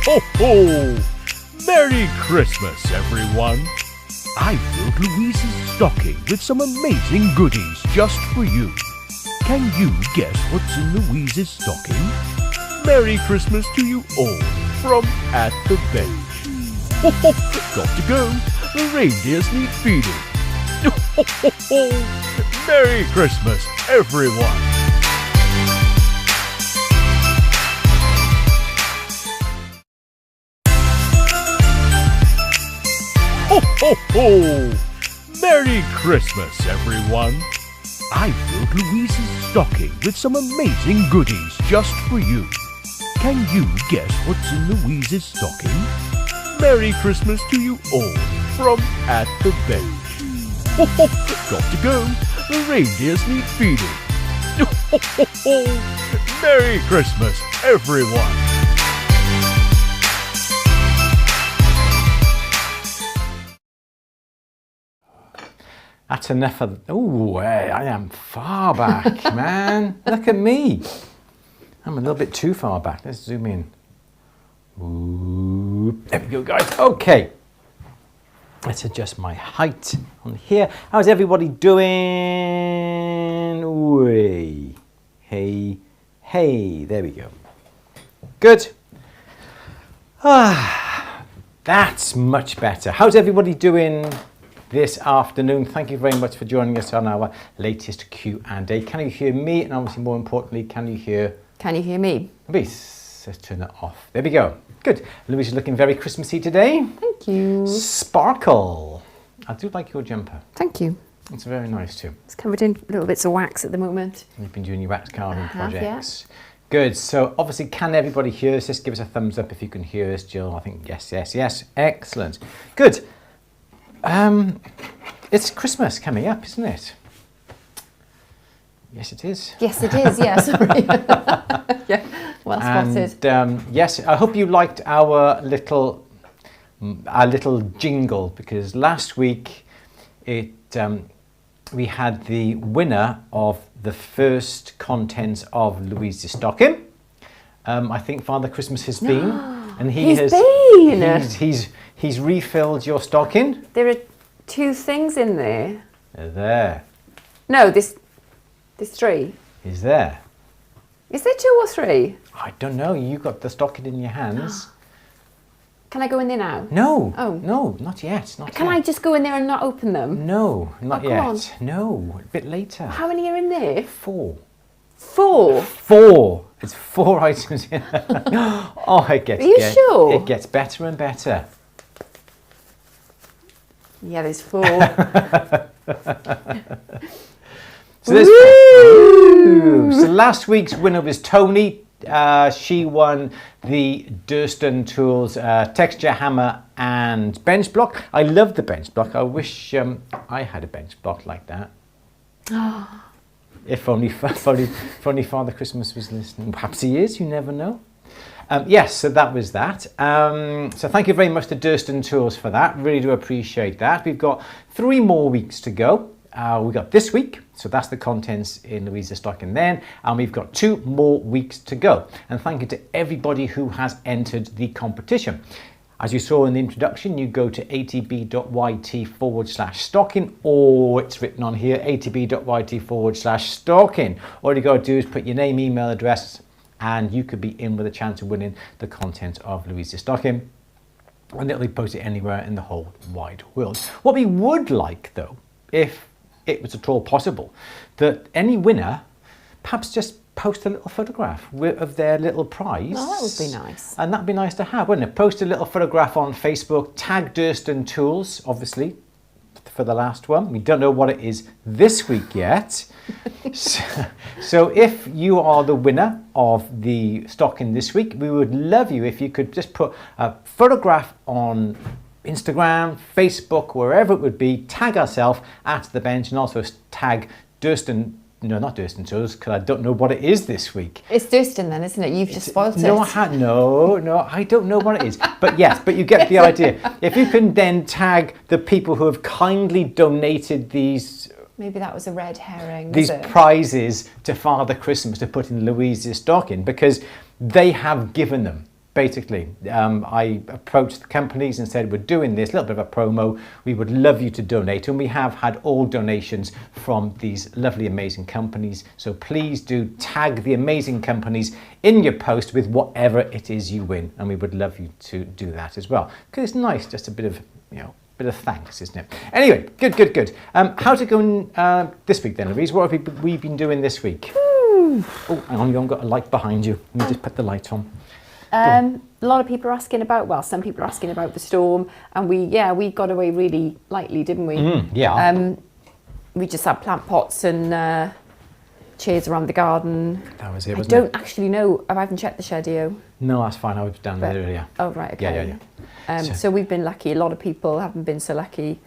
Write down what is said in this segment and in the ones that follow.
ho, ho! Merry Christmas, everyone! I filled Louise's stocking with some amazing goodies just for you. Can you guess what's in Louise's stocking? Merry Christmas to you all from At the Bench. Ho, ho, got to go. The reindeers need feeding. Ho, ho, ho. Merry Christmas, everyone! Ho, ho, ho! Merry Christmas, everyone! I filled Louise's stocking with some amazing goodies just for you. Can you guess what's in Louise's stocking? Merry Christmas to you all from At the Bench. Ho, ho, got to go. The reindeers need feeding. Ho, ho, ho. Merry Christmas, everyone! That's enough of... Oh, hey, I am far back, man. Look at me. I'm a little bit too far back. Let's zoom in. Ooh, there we go, guys. Okay. Let's adjust my height on here. How's everybody doing? Ooh, hey, hey. There we go. Good. That's much better. How's everybody doing this afternoon? Thank you very much for joining us on our latest Q&A. Can you hear me? And obviously, more importantly, can you hear me? Louise, let's turn it off. There we go. Good. Louise is looking very Christmassy today. Thank you. Sparkle. I do like your jumper. Thank you. It's very nice too. It's covered in little bits of wax at the moment. You've been doing your wax carving projects. Yeah. Good. So obviously, can everybody hear us? Just give us a thumbs up if you can hear us, Jill. I think yes, yes, yes. Excellent. Good. It's Christmas coming up, isn't it? Yes, it is. Yes, it is. Yeah, sorry. Yeah, well spotted. And yes, I hope you liked our little jingle, because last week we had the winner of the first contents of Louise's stocking. I think Father Christmas has been, and he's refilled your stocking. There are 2 things in there. They're there. No, there's 3. Is there? Is there 2 or 3? I don't know. You got the stocking in your hands. Can I go in there now? No. Oh. No, not yet. Can I just go in there and not open them? No, not yet. On. No, a bit later. How many are in there? 4. 4? 4. It's 4 items in there. Oh, Are you sure? It gets better and better. Yeah, there's 4. So last week's winner was Tony. She won the Durston Tools texture hammer and bench block. I love the bench block. I wish I had a bench block like that. If only Father Christmas was listening. Perhaps he is, you never know. Yes, so that was that. So thank you very much to Durston Tools for that. Really do appreciate that. We've got 3 more weeks to go. We've got this week, so that's the contents in Louise's stocking then, and we've got 2 more weeks to go. And thank you to everybody who has entered the competition. As you saw in the introduction, you go to atb.yt/stocking, or it's written on here, atb.yt/stocking. All you got to do is put your name, email address, and you could be in with a chance of winning the contents of Louise's stocking. And it'll be posted anywhere in the whole wide world. What we would like, though, if it was at all possible, that any winner perhaps just post a little photograph of their little prize. Oh, that would be nice. And that'd be nice to have, wouldn't it? Post a little photograph on Facebook, tag Durston Tools, obviously, for the last one. We don't know what it is this week yet. So if you are the winner of the stocking this week, we would love you if you could just put a photograph on Instagram, Facebook, wherever it would be, tag ourselves at the bench, and also tag Durston. No, not Durston Tools, because I don't know what it is this week. It's Durston then, isn't it? You've just spoiled it. No, I don't know what it is. But yes, but you get the idea. If you can then tag the people who have kindly donated these... Maybe that was a red herring. These prizes to Father Christmas to put in Louise's stocking, because they have given them. Basically, I approached the companies and said, we're doing this, little bit of a promo. We would love you to donate. And we have had all donations from these lovely, amazing companies. So please do tag the amazing companies in your post with whatever it is you win. And we would love you to do that as well. Because it's nice, just a bit of, bit of thanks, isn't it? Anyway, good. How's it going this week then, Louise? What have we been doing this week? Oh, hang on, you haven't got a light behind you. Let me just put the light on. A lot of people are asking about, some people are asking about the storm, and we got away really lightly, didn't we? We just had plant pots and chairs around the garden. That was it, I don't actually know, I haven't checked the Shedio. No, that's fine, I was down there earlier. Oh, right, okay. Yeah. So we've been lucky, a lot of people haven't been so lucky.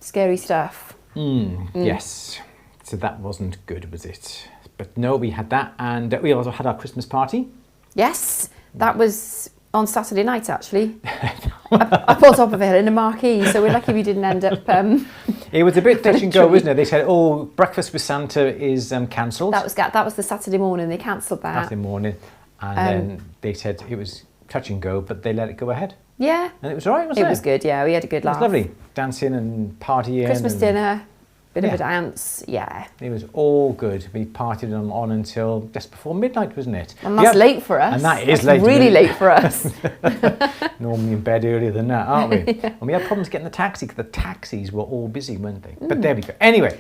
Scary stuff. Yes, so that wasn't good, was it? But no, we had that, and we also had our Christmas party. Yes, that was on Saturday night, actually. Up on top of it in a marquee, so we're lucky we didn't end up... It was a bit touch and go, wasn't it? They said, breakfast with Santa is cancelled. That was the Saturday morning, they cancelled that. Saturday morning, and then they said it was touch and go, but they let it go ahead. Yeah. And it was all right, wasn't it? It was good, yeah, we had a good laugh. It was lovely, dancing and partying. Christmas dinner. Bit of a dance, yeah. It was all good. We partied on until just before midnight, wasn't it? And that's late for us. And that is late. Really late for us. Normally in bed earlier than that, aren't we? And we had problems getting the taxi because the taxis were all busy, weren't they? But there we go. Anyway,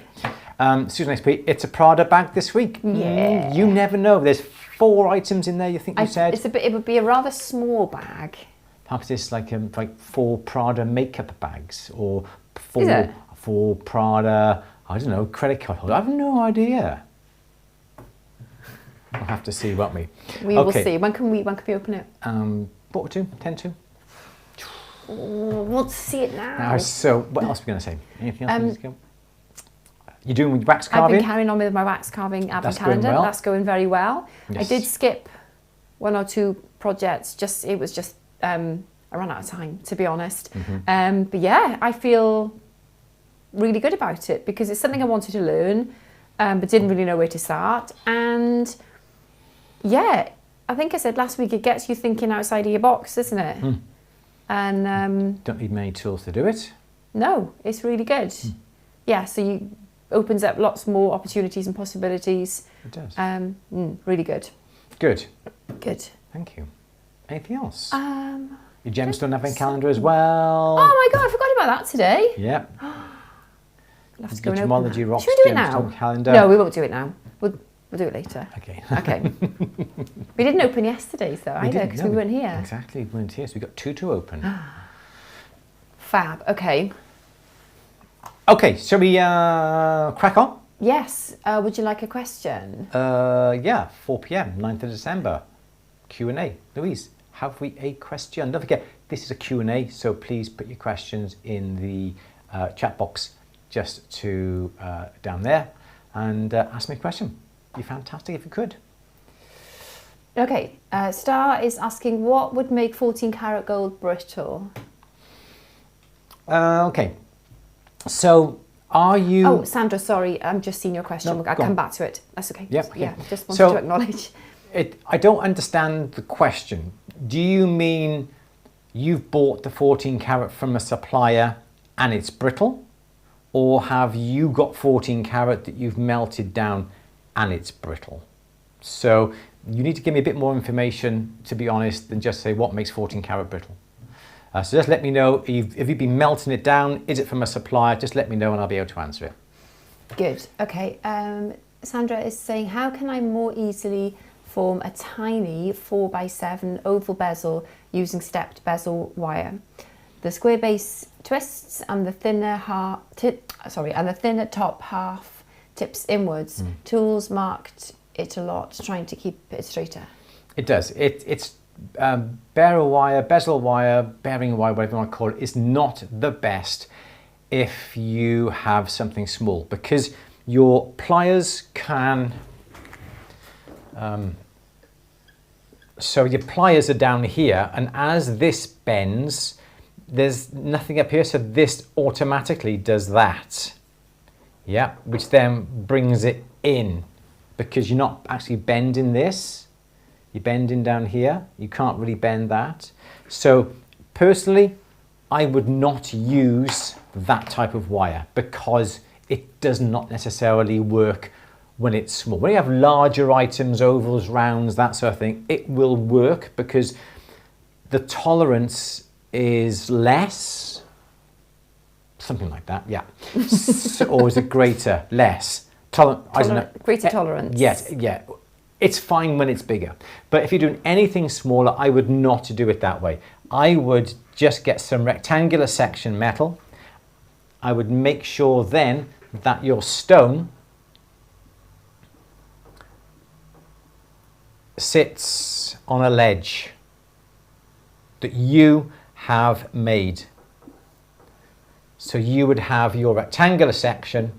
Susan XP, it's a Prada bag this week. Yeah. You never know. There's 4 items in there, you think you said? It would be a rather small bag. Perhaps it's like 4 Prada makeup bags or 4... Is it? For Prada, I don't know, credit card holder. I have no idea. We'll have to see, won't we? We will see. When can we open it? 4 to 10 to. We'll see it now. So, what else are we going to say? Anything else? You're doing with wax carving? I've been carrying on with my wax carving advent calendar. Going well. That's going very well. Yes. I did skip 1 or 2 projects. It was just I ran out of time, to be honest. But yeah, I feel really good about it because it's something I wanted to learn, but didn't really know where to start. And yeah, I think I said last week, it gets you thinking outside of your box, doesn't it? And don't need many tools to do it. No, it's really good. Yeah, so you opens up lots more opportunities and possibilities. It does. Really good. Good. Good. Thank you. Anything else? Your Gemstone advent calendar as well. Oh my God, I forgot about that today. Yeah. We'll have to go and Gemology open that. Rocks Should we do it Gemstone now? calendar. No, we won't do it now. We'll do it later. Okay. Okay. We didn't open yesterday though either because we weren't here. Exactly, we weren't here, so we got 2 to open. Fab. Okay. Okay, shall we crack on? Yes. Would you like a question? Yeah, 4 p.m, 9th of December. Q&A. Louise, have we a question? Don't forget, this is a Q&A, so please put your questions in the chat box just to down there and ask me a question. It'd be fantastic if you could. Okay. Star is asking, what would make 14 karat gold brittle? Okay. So, are you... Oh, Sandra, sorry. I'm just seeing your question. No, I'll come back to it. That's okay. Yep, okay. Yeah, just wanted to acknowledge. I don't understand the question. Do you mean you've bought the 14 karat from a supplier and it's brittle? Or have you got 14 karat that you've melted down and it's brittle? So you need to give me a bit more information, to be honest, than just say what makes 14 karat brittle. So just let me know, if you've been melting it down, is it from a supplier? Just let me know and I'll be able to answer it. Good. Okay. Sandra is saying, how can I more easily form a tiny 4x7 oval bezel using stepped bezel wire? The square base twists and the thinner top half tips inwards. Tools marked it a lot, trying to keep it straighter. It does. It's bearing wire, bezel wire, bearing wire, whatever you want to call it, is not the best if you have something small, because your pliers can... so your pliers are down here, and as this bends, there's nothing up here, so this automatically does that. Yeah, which then brings it in, because you're not actually bending this. You're bending down here. You can't really bend that. So personally, I would not use that type of wire because it does not necessarily work when it's small. When you have larger items, ovals, rounds, that sort of thing, it will work because the tolerance is less, something like that, yeah. Or is it greater, less? I don't know. Greater tolerance. Yes, yeah. It's fine when it's bigger. But if you're doing anything smaller, I would not do it that way. I would just get some rectangular section metal. I would make sure then that your stone sits on a ledge that you have made. So you would have your rectangular section,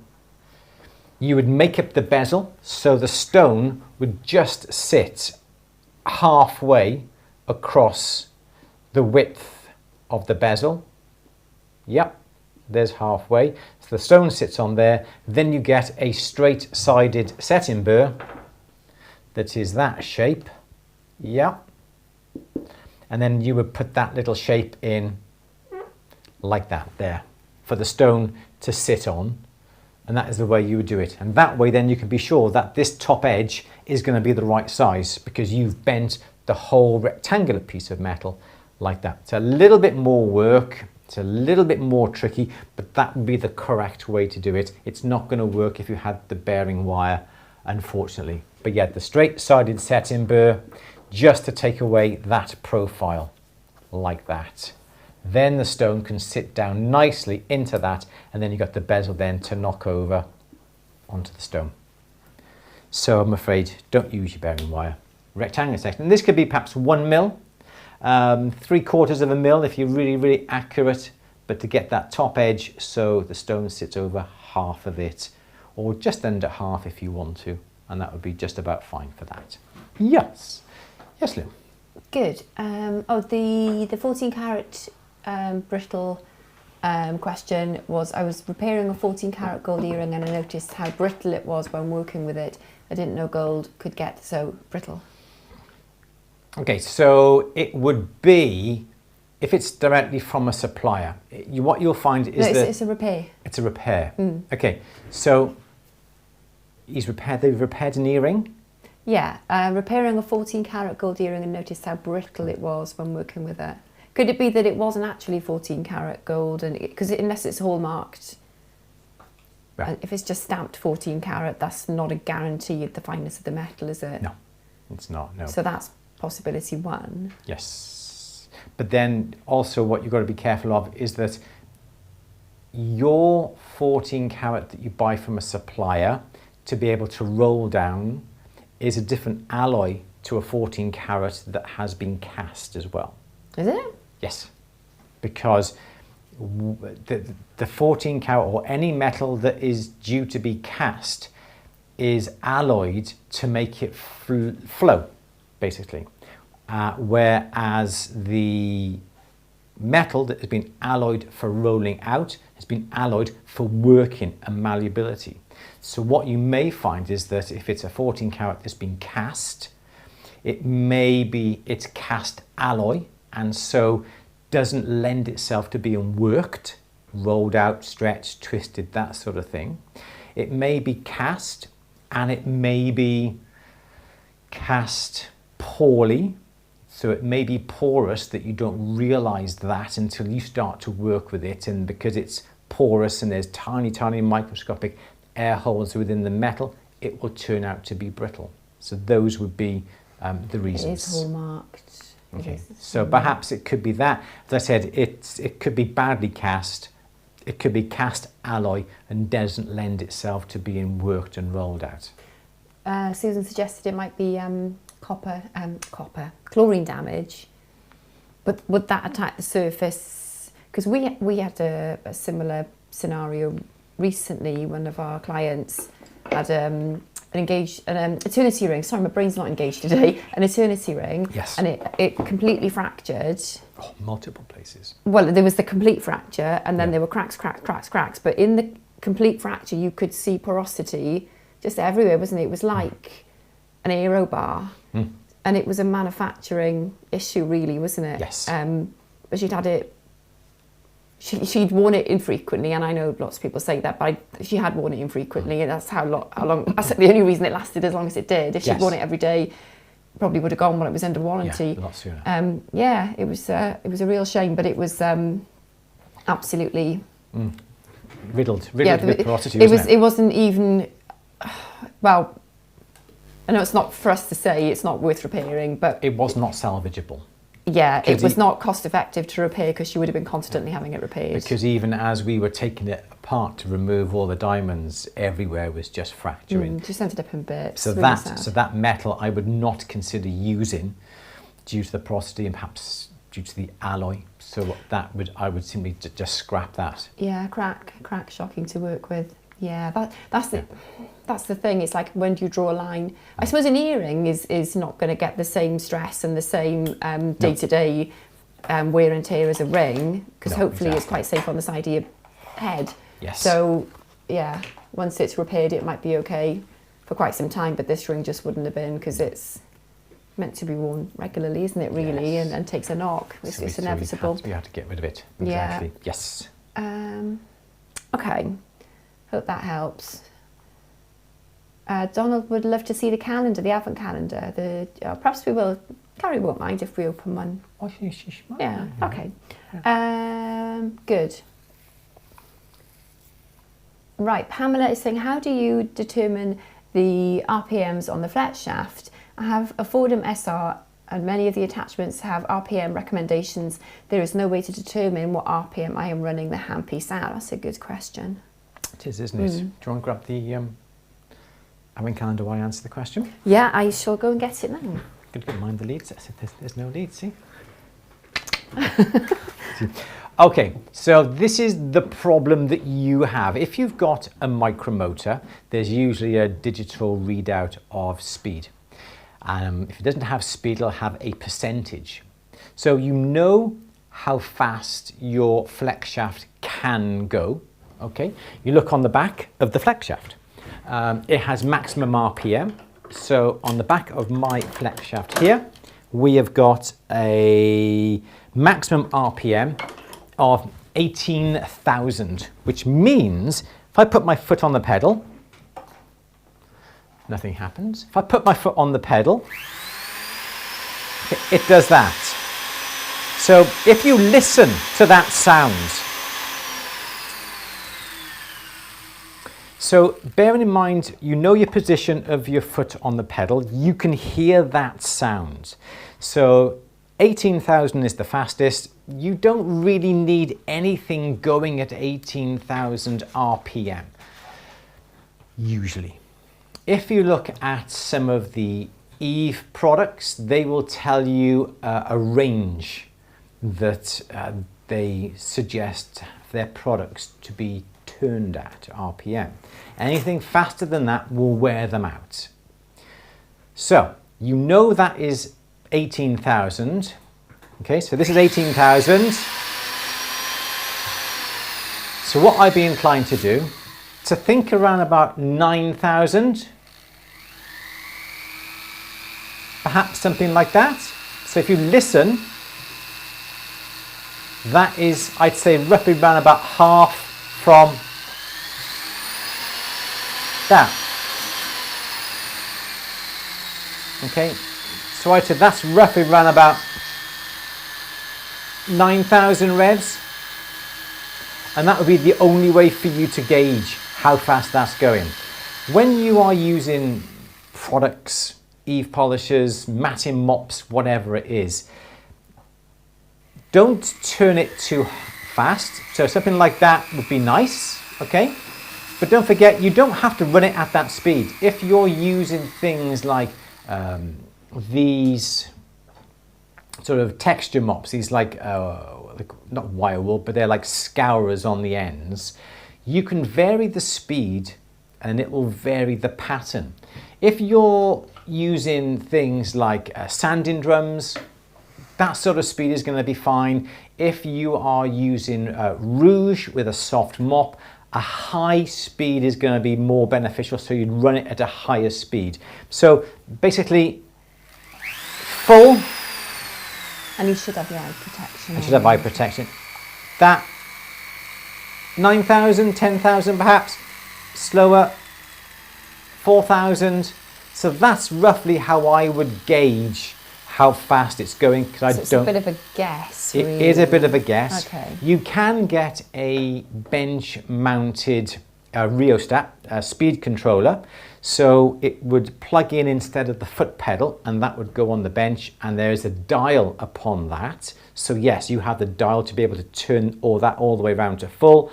you would make up the bezel, so the stone would just sit halfway across the width of the bezel. Yep, there's halfway. So the stone sits on there. Then you get a straight-sided setting burr that is that shape. Yep. And then you would put that little shape in like that there for the stone to sit on. And that is the way you would do it. And that way then you can be sure that this top edge is going to be the right size because you've bent the whole rectangular piece of metal like that. It's a little bit more work, it's a little bit more tricky, but that would be the correct way to do it. It's not going to work if you had the bearing wire, unfortunately. But yeah, the straight-sided setting burr, just to take away that profile like that. Then the stone can sit down nicely into that, and then you've got the bezel then to knock over onto the stone. So I'm afraid, don't use your bearing wire. Rectangular section. And this could be perhaps 1 mil, 3/4 of a mil if you're really, really accurate, but to get that top edge so the stone sits over half of it, or just under half if you want to, and that would be just about fine for that. Yes. Yes, Lou. Good. The 14 carat brittle question was, I was repairing a 14 carat gold earring and I noticed how brittle it was when working with it. I didn't know gold could get so brittle. Okay, so it would be, if it's directly from a supplier, what you'll find is that it's a repair. It's a repair. Okay, so they've repaired an earring? Yeah, repairing a 14 carat gold earring and noticed how brittle it was when working with it. Could it be that it wasn't actually 14 carat gold, and because unless it's hallmarked, right. If it's just stamped 14 carat, that's not a guarantee of the fineness of the metal, is it? No, it's not, no. So that's possibility one. Yes, but then also what you've got to be careful of is that your 14 carat that you buy from a supplier to be able to roll down is a different alloy to a 14 carat that has been cast as well. Is it? Yes, because the 14 carat or any metal that is due to be cast is alloyed to make it flow, basically. Whereas the metal that has been alloyed for rolling out has been alloyed for working and malleability. So what you may find is that if it's a 14 carat that's been cast, it's cast alloy, and so doesn't lend itself to being worked, rolled out, stretched, twisted, that sort of thing. It may be cast, and it may be cast poorly, so it may be porous that you don't realize that until you start to work with it, and because it's porous and there's tiny, tiny microscopic air holes within the metal, it will turn out to be brittle. So those would be the reasons. It is hallmarked. Okay, so perhaps it could be that. As I said, it could be badly cast, it could be cast alloy and doesn't lend itself to being worked and rolled out. Susan suggested it might be chlorine damage, but would that attack the surface? Because we had a similar scenario recently. One of our clients had an eternity ring. Sorry, my brain's not engaged today. An eternity ring. Yes. And it completely fractured. Oh, multiple places. Well, there was the complete fracture, and then there were cracks. But in the complete fracture, you could see porosity just everywhere, wasn't it? It was like an aero bar. and it was a manufacturing issue, really, wasn't it? Yes. But she'd had it. She'd worn it infrequently, and I know lots of people say that, but she had worn it infrequently, and that's how long. That's the only reason it lasted as long as it did. If she'd worn it every day, probably would have gone when it was under warranty. Yeah, a lot sooner. Yeah, it was a real shame, but it was absolutely riddled with porosity. It wasn't even. Well, I know it's not for us to say. It's not worth repairing, but it was not salvageable. Yeah, it was not cost effective to repair because she would have been constantly having it repaired. Because even as we were taking it apart to remove all the diamonds, everywhere was just fracturing. Just ended up in bits. So that metal I would not consider using due to the porosity and perhaps due to the alloy. So I would simply just scrap that. Yeah, crack, shocking to work with. Yeah, that's the thing. It's like, when do you draw a line? I suppose an earring is not going to get the same stress and the same day-to-day wear and tear as a ring, because hopefully it's quite safe on the side of your head. Yes. So yeah, once it's repaired, it might be okay for quite some time, but this ring just wouldn't have been, because it's meant to be worn regularly, isn't it, really? Yes. And takes a knock. It's inevitable. We have to get rid of it. Exactly. Yeah. Yes. Okay. Hope that helps. Donald would love to see the calendar, the advent calendar. Perhaps we will. Carrie won't mind if we open one. Oh, she might. Yeah. Okay. Yeah. Good. Right. Pamela is saying, how do you determine the RPMs on the flex shaft? I have a Fordham SR, and many of the attachments have RPM recommendations. There is no way to determine what RPM I am running the handpiece at. That's a good question. It is, isn't it? Do you want to grab the advent calendar while I answer the question? Yeah, I shall go and get it now. Good, mind the leads. I said there's no leads, see? Okay, so this is the problem that you have. If you've got a micromotor, there's usually a digital readout of speed. If it doesn't have speed, it'll have a percentage. So you know how fast your flex shaft can go. Okay, you look on the back of the flex shaft. It has maximum RPM. So on the back of my flex shaft here, we have got a maximum RPM of 18,000, which means if I put my foot on the pedal, nothing happens. If I put my foot on the pedal, it does that. So if you listen to that sound, so bearing in mind, you know your position of your foot on the pedal, you can hear that sound. So 18,000 is the fastest. You don't really need anything going at 18,000 RPM, usually. If you look at some of the Eve products, they will tell you a range that they suggest their products to be turned at RPM. Anything faster than that will wear them out. So you know that is 18,000. Okay, so this is 18,000. So what I'd be inclined to do, to think around about 9,000, perhaps something like that. So if you listen, that is, I'd say, roughly around about half from that. Okay, so I'd say that's roughly around about 9,000 revs, and that would be the only way for you to gauge how fast that's going. When you are using products, Eve polishers, matting mops, whatever it is, don't turn it too fast. So something like that would be nice, okay? But don't forget, you don't have to run it at that speed. If you're using things like these sort of texture mops, these like not wire wool, but they're like scourers on the ends, you can vary the speed and it will vary the pattern. If you're using things like sanding drums, that sort of speed is going to be fine. If you are using rouge with a soft mop, a high speed is going to be more beneficial, so you'd run it at a higher speed. So basically, full. And you should have your eye protection. I should have eye protection. That 9,000, 10,000 perhaps, slower, 4,000. So that's roughly how I would gauge how fast it's going. Because So it's a bit of a guess. It really. is a bit of a guess. Okay. You can get a bench mounted rheostat, speed controller. So it would plug in instead of the foot pedal, and that would go on the bench, and there is a dial upon that. So yes, you have the dial to be able to turn all the way around to full,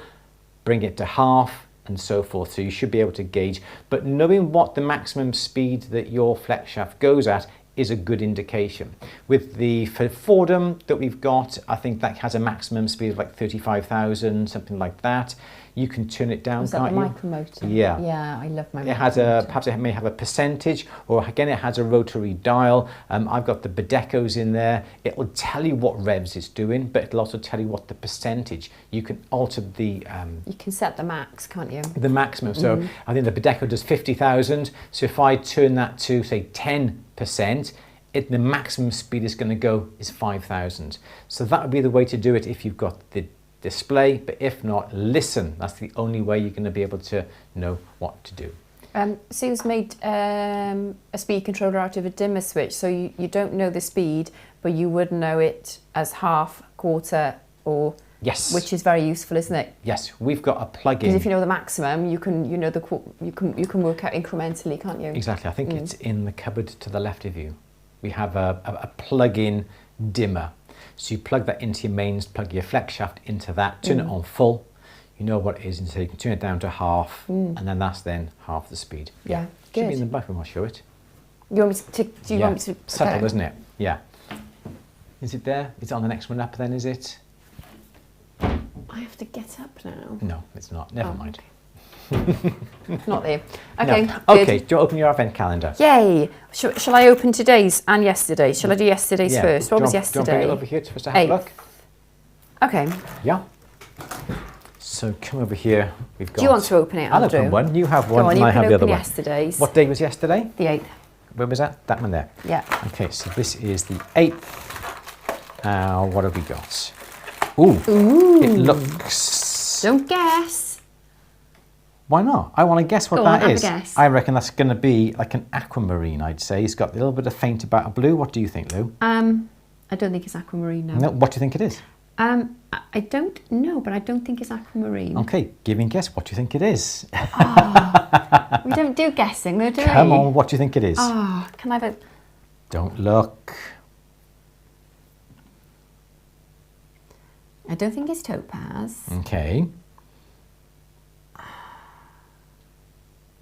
bring it to half, and so forth. So you should be able to gauge. But knowing what the maximum speed that your flex shaft goes at is a good indication. With the Fordham that we've got, I think that has a maximum speed of like 35,000, something like that. You can turn it down, Is that can't the you? micromotor? Yeah. Yeah, I love my It has a, micromotor. perhaps it may have a percentage, or again it has a rotary dial. I've got the Bedecos in there. It will tell you what revs it's doing, but it'll also tell you what the percentage. You can alter the You can set the max, can't you? the maximum. So I think the Bedeco does 50,000. So if I turn that to say 10%, the maximum speed is going to go is 5,000. So that would be the way to do it if you've got the display, but if not, listen. That's the only way you're going to be able to know what to do. Sue's made a speed controller out of a dimmer switch, so you don't know the speed, but you would know it as half, quarter, or Yes. which is very useful, isn't it? Yes, we've got a plug-in. Because if you know the maximum, you can you can work out incrementally, can't you? Exactly. I think it's in the cupboard to the left of you. We have a plug-in dimmer. So you plug that into your mains, plug your flex shaft into that, turn it on full. You know what it is, and so you can turn it down to half, and then that's then half the speed. Yeah, Should be good. in the back room, I'll show it. You want me to? Do you want me to? Subtle, isn't it? Yeah. Is it there? Is it on the next one up then, is it? I have to get up now. No, it's not. Never Oh, mind. Not there. No. Okay. Good. Okay, do you open your advent calendar? Yay! Shall I open today's and yesterday's? Shall I do yesterday's Yeah. first? What Do was you want- do you want to bring yesterday? it over here to us to have a 8th. look? Okay. Yeah. So come over here. We've got. Do you want to open it, I'll Andrew? open one. You have Go one, on, and you I can have the other open one. yesterday's. What day was yesterday? The 8th. Where was that? That one there. Yeah. Okay, so this is the 8th. What have we got? Ooh. It looks. Don't guess. Why not? I want to guess what Go on, that have a is. guess. I reckon that's going to be like an aquamarine, I'd say. It's got a little bit of faint about a blue. What do you think, Lou? I don't think it's aquamarine now. No, what do you think it is? I don't know, but I don't think it's aquamarine. Okay, give me a guess. What do you think it is? We don't do guessing, though, do we? Come on, what do you think it is? Oh, can I have a... Don't look. I don't think it's topaz. Okay.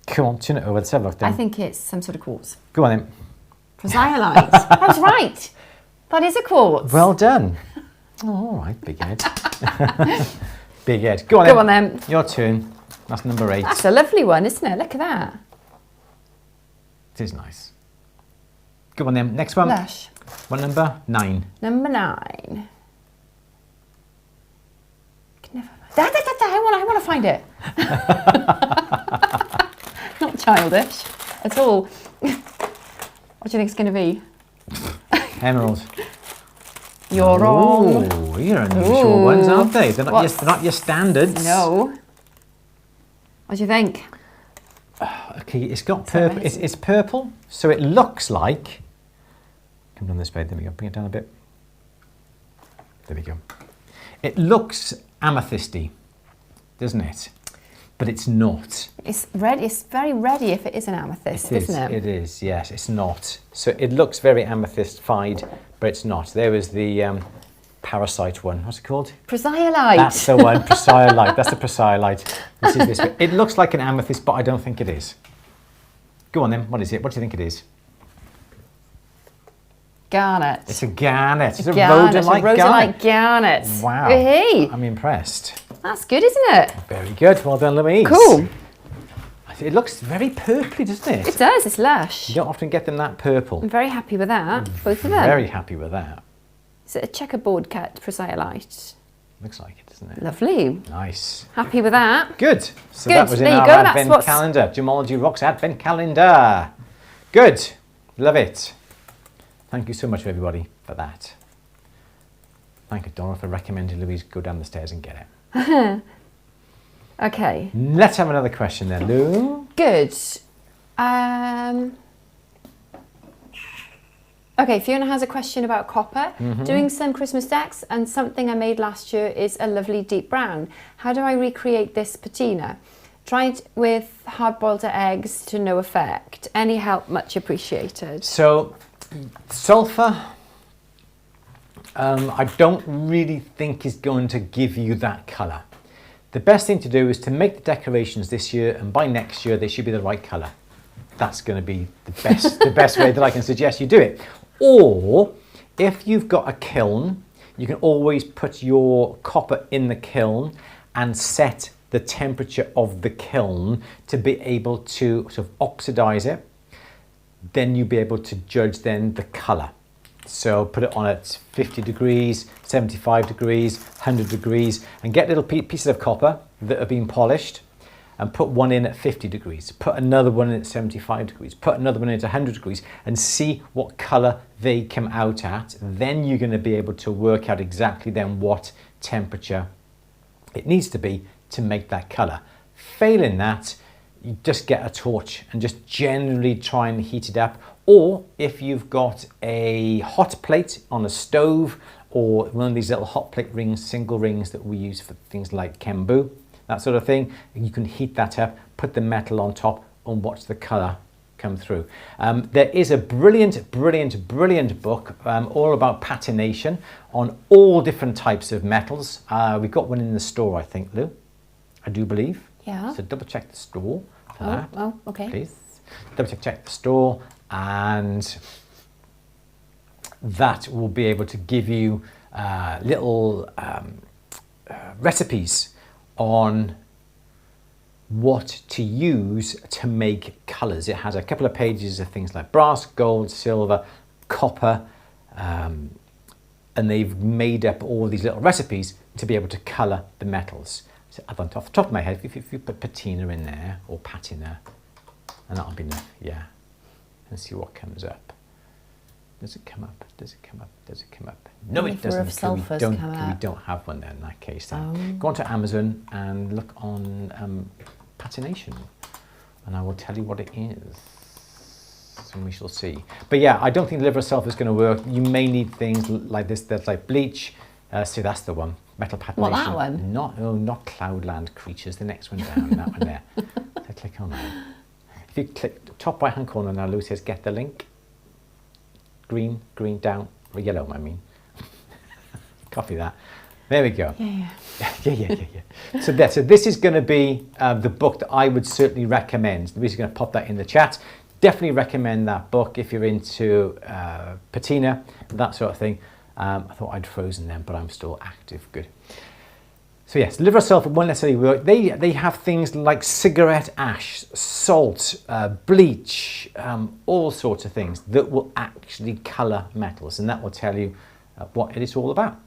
Come on, turn it over. Let's have a look then. I think it's some sort of quartz. Go on then. Chrysolite. I was right. That is a quartz. Well done. Oh, all right, big head. Big head. Go on Go on then. Your turn. That's number 8. That's a lovely one, isn't it? Look at that. It is nice. Go on then. Next one. Lush. What number? 9. Number 9. Can never... I want to find it. Not childish at all. What do you think it's going to be? Emerald. You're wrong. Oh, you're unusual ones, aren't they? They're What's- not your standards. No. What do you think? Okay, it's got that purple. right? It's purple, so it looks like. Come down this way. There we go. Bring it down a bit. There we go. It looks amethysty, doesn't it? But it's not. It's red. It's very reddy if it is an amethyst, isn't it? It is. Yes, it's not. So it looks very amethyst-fied, but it's not. There was the parasite one. What's it called? Chrysolite. That's the one. Chrysolite. That's the chrysolite. This is this bit. It looks like an amethyst, but I don't think it is. Go on then. What is it? What do you think it is? Garnet. It's a garnet. It's a Garnet, rhodolite garnet. rhodolite garnet. Wow. Hey, I'm impressed. that's good, isn't it? Very good. Well done, Louise. Cool. It looks very purpley, doesn't it? It does. It's lush. You don't often get them that purple. I'm very happy with that. Both of them. Very happy with that. Is it a checkerboard cut chrysolite? Looks like it, doesn't it? Lovely. Nice. Happy with that. Good. So Good. that was in There you our go. That's advent what's- calendar. Gemology Rocks advent calendar. Good. Love it. Thank you so much, everybody, for that. Thank you, Donna, for recommending Louise go down the stairs and get it. Okay. Let's have another question then, Lou. Good. Okay, Fiona has a question about copper. Doing some Christmas decks, and something I made last year is a lovely deep brown. How do I recreate this patina? Tried with hard-boiled eggs to no effect. Any help much appreciated. So, sulphur, I don't really think is going to give you that colour. The best thing to do is to make the decorations this year, and by next year they should be the right colour. That's going to be the best way that I can suggest you do it. Or if you've got a kiln, you can always put your copper in the kiln and set the temperature of the kiln to be able to sort of oxidize it. Then you'll be able to judge then the colour. So put it on at 50 degrees, 75 degrees, 100 degrees, and get little pieces of copper that have been polished, and put one in at 50 degrees, put another one in at 75 degrees, put another one in at 100 degrees, and see what colour they come out at. Then you're going to be able to work out exactly then what temperature it needs to be to make that colour. Failing that, you just get a torch and just generally try and heat it up. Or if you've got a hot plate on a stove, or one of these little hot plate rings, single rings that we use for things like kembu, that sort of thing, you can heat that up, put the metal on top, and watch the colour come through. There is a brilliant book all about patination on all different types of metals. We've got one in the store, I think, Lou. I do believe. Yeah. So double check the store for that. Oh, okay. Please. Double check the store, and that will be able to give you little recipes on what to use to make colours. It has a couple of pages of things like brass, gold, silver, copper, and they've made up all these little recipes to be able to colour the metals. So off the top of my head, if you put patina in there, or patina, and that'll be enough, yeah. And see what comes up. Does it come up? Does it come up? Does it come up? No, it doesn't. We don't have one there in that case. Then. Go on to Amazon and look on patination, and I will tell you what it is, and we shall see. But yeah, I don't think the liver itself is going to work. You may need things like this. That's like bleach. See, that's the one. Metal patination. What, that one? Not Cloudland Creatures. The next one down. That one there. So click on that. If you click top right hand corner now, Lou says get the link. Green down, or yellow, I mean. Copy that. There we go. Yeah. So this is going to be the book that I would certainly recommend. Louise is going to pop that in the chat. Definitely recommend that book if you're into patina, that sort of thing. I thought I'd frozen them, but I'm still active. Good. So yes, liver sulphur won't necessarily work. They have things like cigarette ash, salt, bleach, all sorts of things that will actually colour metals, and that will tell you what it is all about.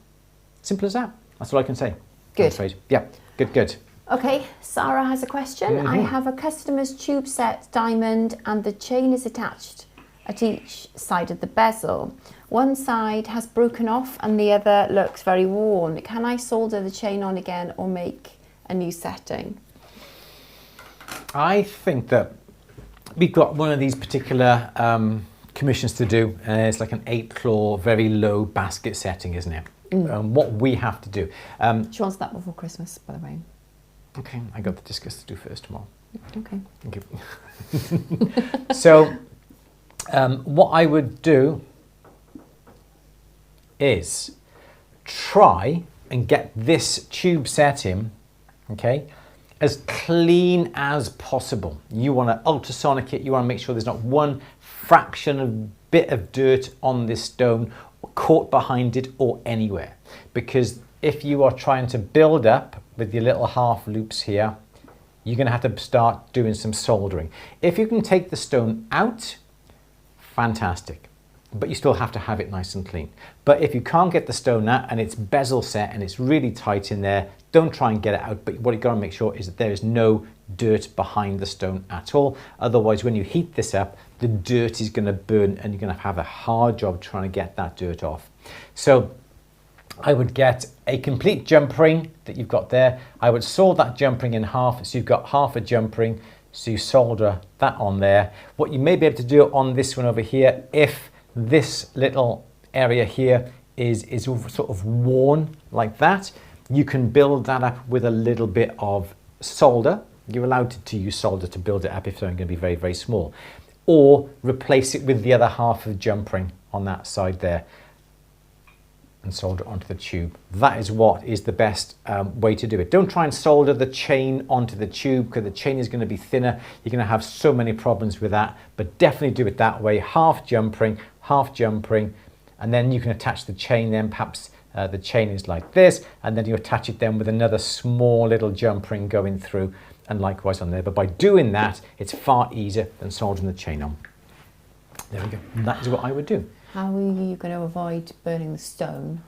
Simple as that. That's all I can say. Good. Yeah, good. Okay, Sarah has a question. I have a customer's tube set diamond, and the chain is attached at each side of the bezel. One side has broken off and the other looks very worn. Can I solder the chain on again or make a new setting? I think that we've got one of these particular commissions to do. It's like an 8-claw, very low basket setting, isn't it? What we have to do. She wants that before Christmas, by the way. Okay, I got the discus to do first tomorrow. Okay. Thank you. So, what I would do is try and get this tube set in, okay, as clean as possible. You want to ultrasonic it. You want to make sure there's not one fraction of bit of dirt on this stone caught behind it or anywhere, because if you are trying to build up with your little half loops here, you're going to have to start doing some soldering. If you can take the stone out, fantastic. but you still have to have it nice and clean. But if you can't get the stone out and it's bezel set and it's really tight in there, don't try and get it out. But what you've got to make sure is that there is no dirt behind the stone at all. Otherwise, when you heat this up, the dirt is going to burn and you're going to have a hard job trying to get that dirt off. So I would get a complete jump ring that you've got there. I would saw that jump ring in half, so you've got half a jump ring. So you solder that on there. What you may be able to do on this one over here, if this little area here is sort of worn like that, you can build that up with a little bit of solder. You're allowed to use solder to build it up if something going to be very, very small. Or replace it with the other half of the jump ring on that side there and solder onto the tube. That is what is the best way to do it. Don't try and solder the chain onto the tube because the chain is going to be thinner. You're going to have so many problems with that, but definitely do it that way. Half jump ring, and then you can attach the chain then. Perhaps the chain is like this, and then you attach it then with another small little jump ring going through, and likewise on there. But by doing that, it's far easier than soldering the chain on. There we go. And that is what I would do. How are you going to avoid burning the stone?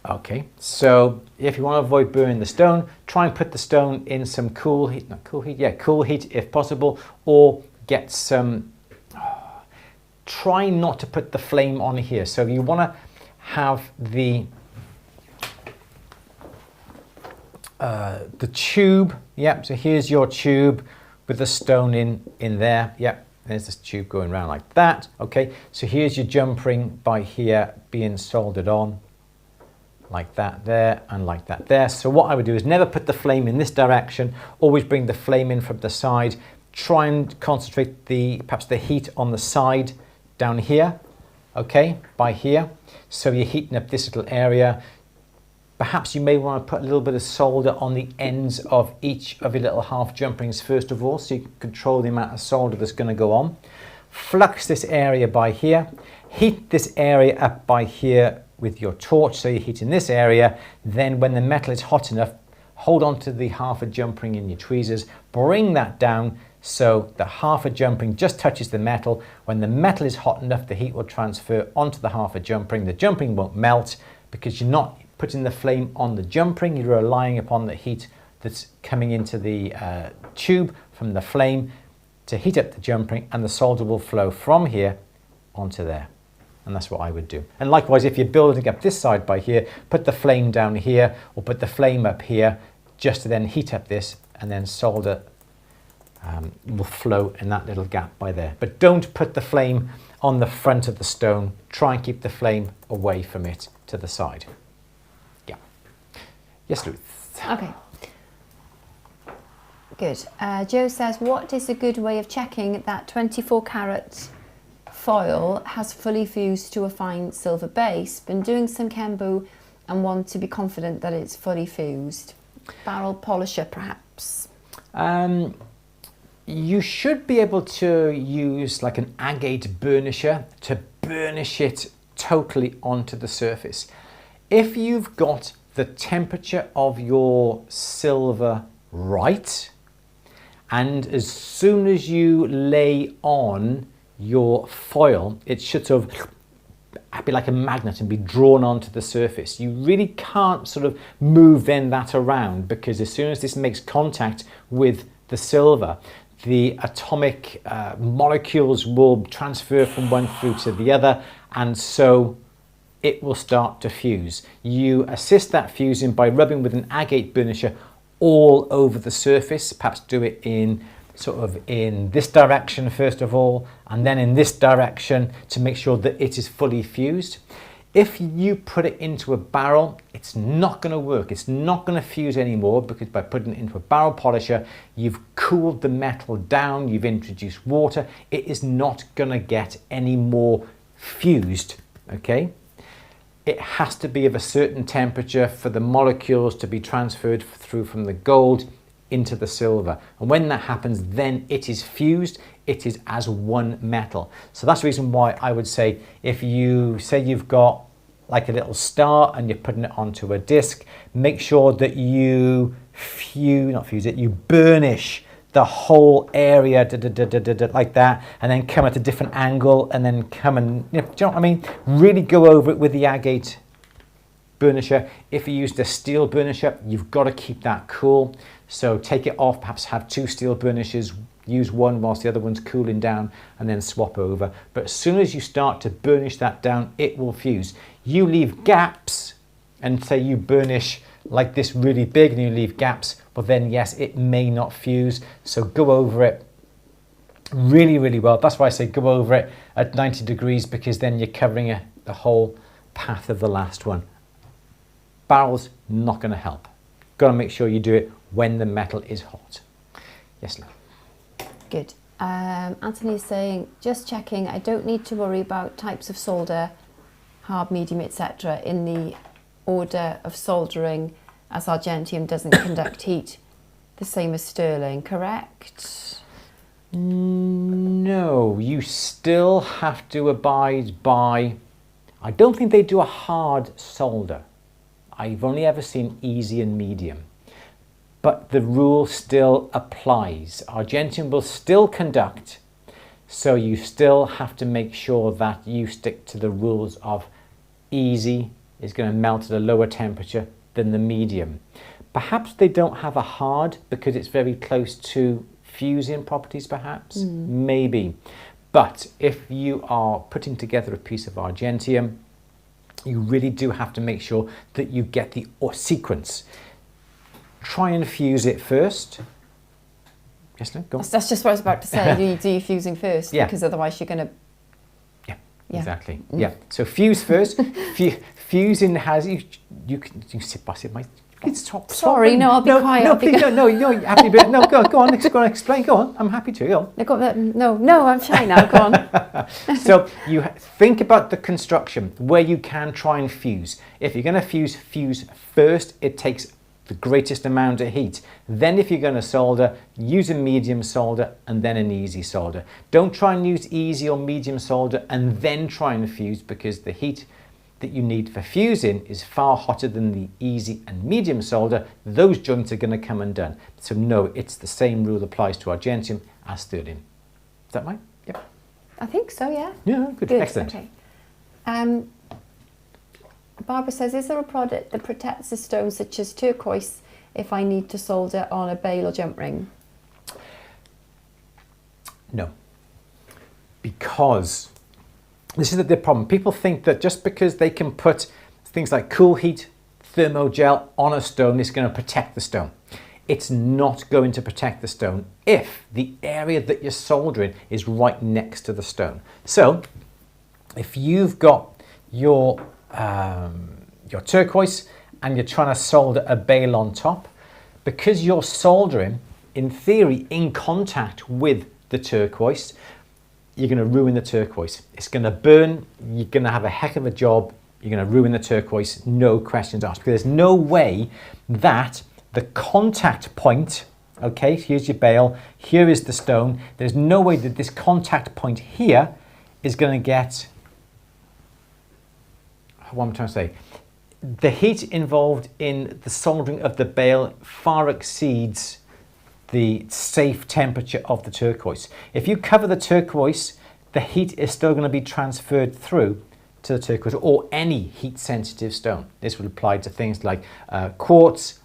Okay, so if you want to avoid burning the stone, try and put the stone in some cool heat if possible, or get some, try not to put the flame on here. So you want to have the tube, so here's your tube with the stone in there, there's this tube going around like that. Okay, so here's your jump ring by here being soldered on like that there and like that there. So what I would do is never put the flame in this direction, always bring the flame in from the side. Try and concentrate perhaps the heat on the side down here, okay, by here. So you're heating up this little area. Perhaps you may want to put a little bit of solder on the ends of each of your little half jump rings first of all, so you can control the amount of solder that's going to go on. Flux this area by here. Heat this area up by here with your torch, so you're heating this area. Then when the metal is hot enough, hold on to the half a jump ring in your tweezers, bring that down so the half a jump ring just touches the metal. When the metal is hot enough, the heat will transfer onto the half a jump ring. The jump ring won't melt because you're not putting the flame on the jump ring, you're relying upon the heat that's coming into the tube from the flame to heat up the jump ring, and the solder will flow from here onto there. And that's what I would do. And likewise, if you're building up this side by here, put the flame down here or put the flame up here just to then heat up this, and then solder will flow in that little gap by there. But don't put the flame on the front of the stone. Try and keep the flame away from it to the side. Yes, Louise. Okay. Good. Joe says, what is a good way of checking that 24 carat foil has fully fused to a fine silver base? Been doing some Kembu and want to be confident that it's fully fused. Barrel polisher, perhaps? You should be able to use like an agate burnisher to burnish it totally onto the surface. If you've got the temperature of your silver right, and as soon as you lay on your foil, it should sort of be like a magnet and be drawn onto the surface. You really can't sort of move then that around, because as soon as this makes contact with the silver, the atomic molecules will transfer from one through to the other, and so it will start to fuse. You assist that fusing by rubbing with an agate burnisher all over the surface. Perhaps do it in sort of in this direction first of all, and then in this direction to make sure that it is fully fused. If you put it into a barrel, it's not going to work. It's not going to fuse anymore, because by putting it into a barrel polisher, you've cooled the metal down, you've introduced water. It is not going to get any more fused, okay? It has to be of a certain temperature for the molecules to be transferred through from the gold into the silver. And when that happens, then it is fused. It is as one metal. So that's the reason why I would say, if you say you've got like a little star and you're putting it onto a disc, make sure that you burnish the whole area like that, and then come at a different angle, and then come and, do you know what I mean? Really go over it with the agate burnisher. If you used a steel burnisher, you've got to keep that cool. So take it off, perhaps have 2 steel burnishers, use one whilst the other one's cooling down, and then swap over. But as soon as you start to burnish that down, it will fuse. You leave gaps, and say you burnish like this really big and you leave gaps, well then yes, it may not fuse. So go over it really, really well. That's why I say go over it at 90 degrees, because then you're covering the whole path of the last one. Barrels, not going to help. Got to make sure you do it when the metal is hot. Yes, love. Good. Anthony is saying, just checking, I don't need to worry about types of solder, hard, medium, etc. in the order of soldering, as argentium doesn't conduct heat, the same as sterling, correct? No, you still have to abide by, I don't think they do a hard solder. I've only ever seen easy and medium. But the rule still applies. Argentium will still conduct, so you still have to make sure that you stick to the rules of easy is going to melt at a lower temperature than the medium. Perhaps they don't have a hard because it's very close to fusing properties, perhaps, maybe. But if you are putting together a piece of argentium, you really do have to make sure that you get the sequence. Try and fuse it first. Yes, no, go on. That's just what I was about to say. You do your fusing first, Yeah. because otherwise you're going to... Yeah, exactly. Yeah, so fuse first. Fusing has, you can sit by my... Stop. Sorry, no, I'll be quiet. No, please, no, you have to be... No, go on, explain, go on. I'm happy to, go on. No, I'm shy now, go on. So you think about the construction where you can try and fuse. If you're going to fuse first, it takes the greatest amount of heat. Then if you're going to solder, use a medium solder and then an easy solder. Don't try and use easy or medium solder and then try and fuse, because the heat that you need for fusing is far hotter than the easy and medium solder. Those joints are going to come undone. So no, it's the same rule applies to argentium as sterling. Is that right? Yep. I think so, yeah. Yeah, good. Excellent. Okay. Barbara says, is there a product that protects the stone, such as turquoise, if I need to solder on a bail or jump ring? No. Because this is the problem. People think that just because they can put things like cool heat, thermogel on a stone, it's going to protect the stone. It's not going to protect the stone if the area that you're soldering is right next to the stone. So if you've got your turquoise and you're trying to solder a bail on top, because you're soldering in theory in contact with the turquoise, you're going to ruin the turquoise. It's going to burn, you're going to have a heck of a job, you're going to ruin the turquoise, no questions asked, because there's no way that the contact point, okay, here's your bail, here is the stone, there's no way that this contact point here is going to get, what am I trying to say? The heat involved in the soldering of the bail far exceeds the safe temperature of the turquoise. If you cover the turquoise, the heat is still going to be transferred through to the turquoise or any heat sensitive stone. This would apply to things like quartz,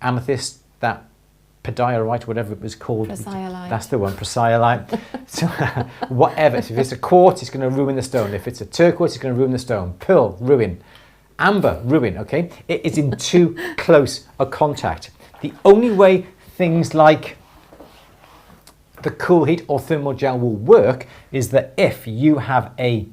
amethyst, that pediorite, whatever it was called. Prasiolite. That's the one, prasiolite. So whatever. So if it's a quartz, it's going to ruin the stone. If it's a turquoise, it's going to ruin the stone. Pearl, ruin. Amber, ruin, okay? It is in too close a contact. The only way things like the cool heat or thermogel will work is that if you have a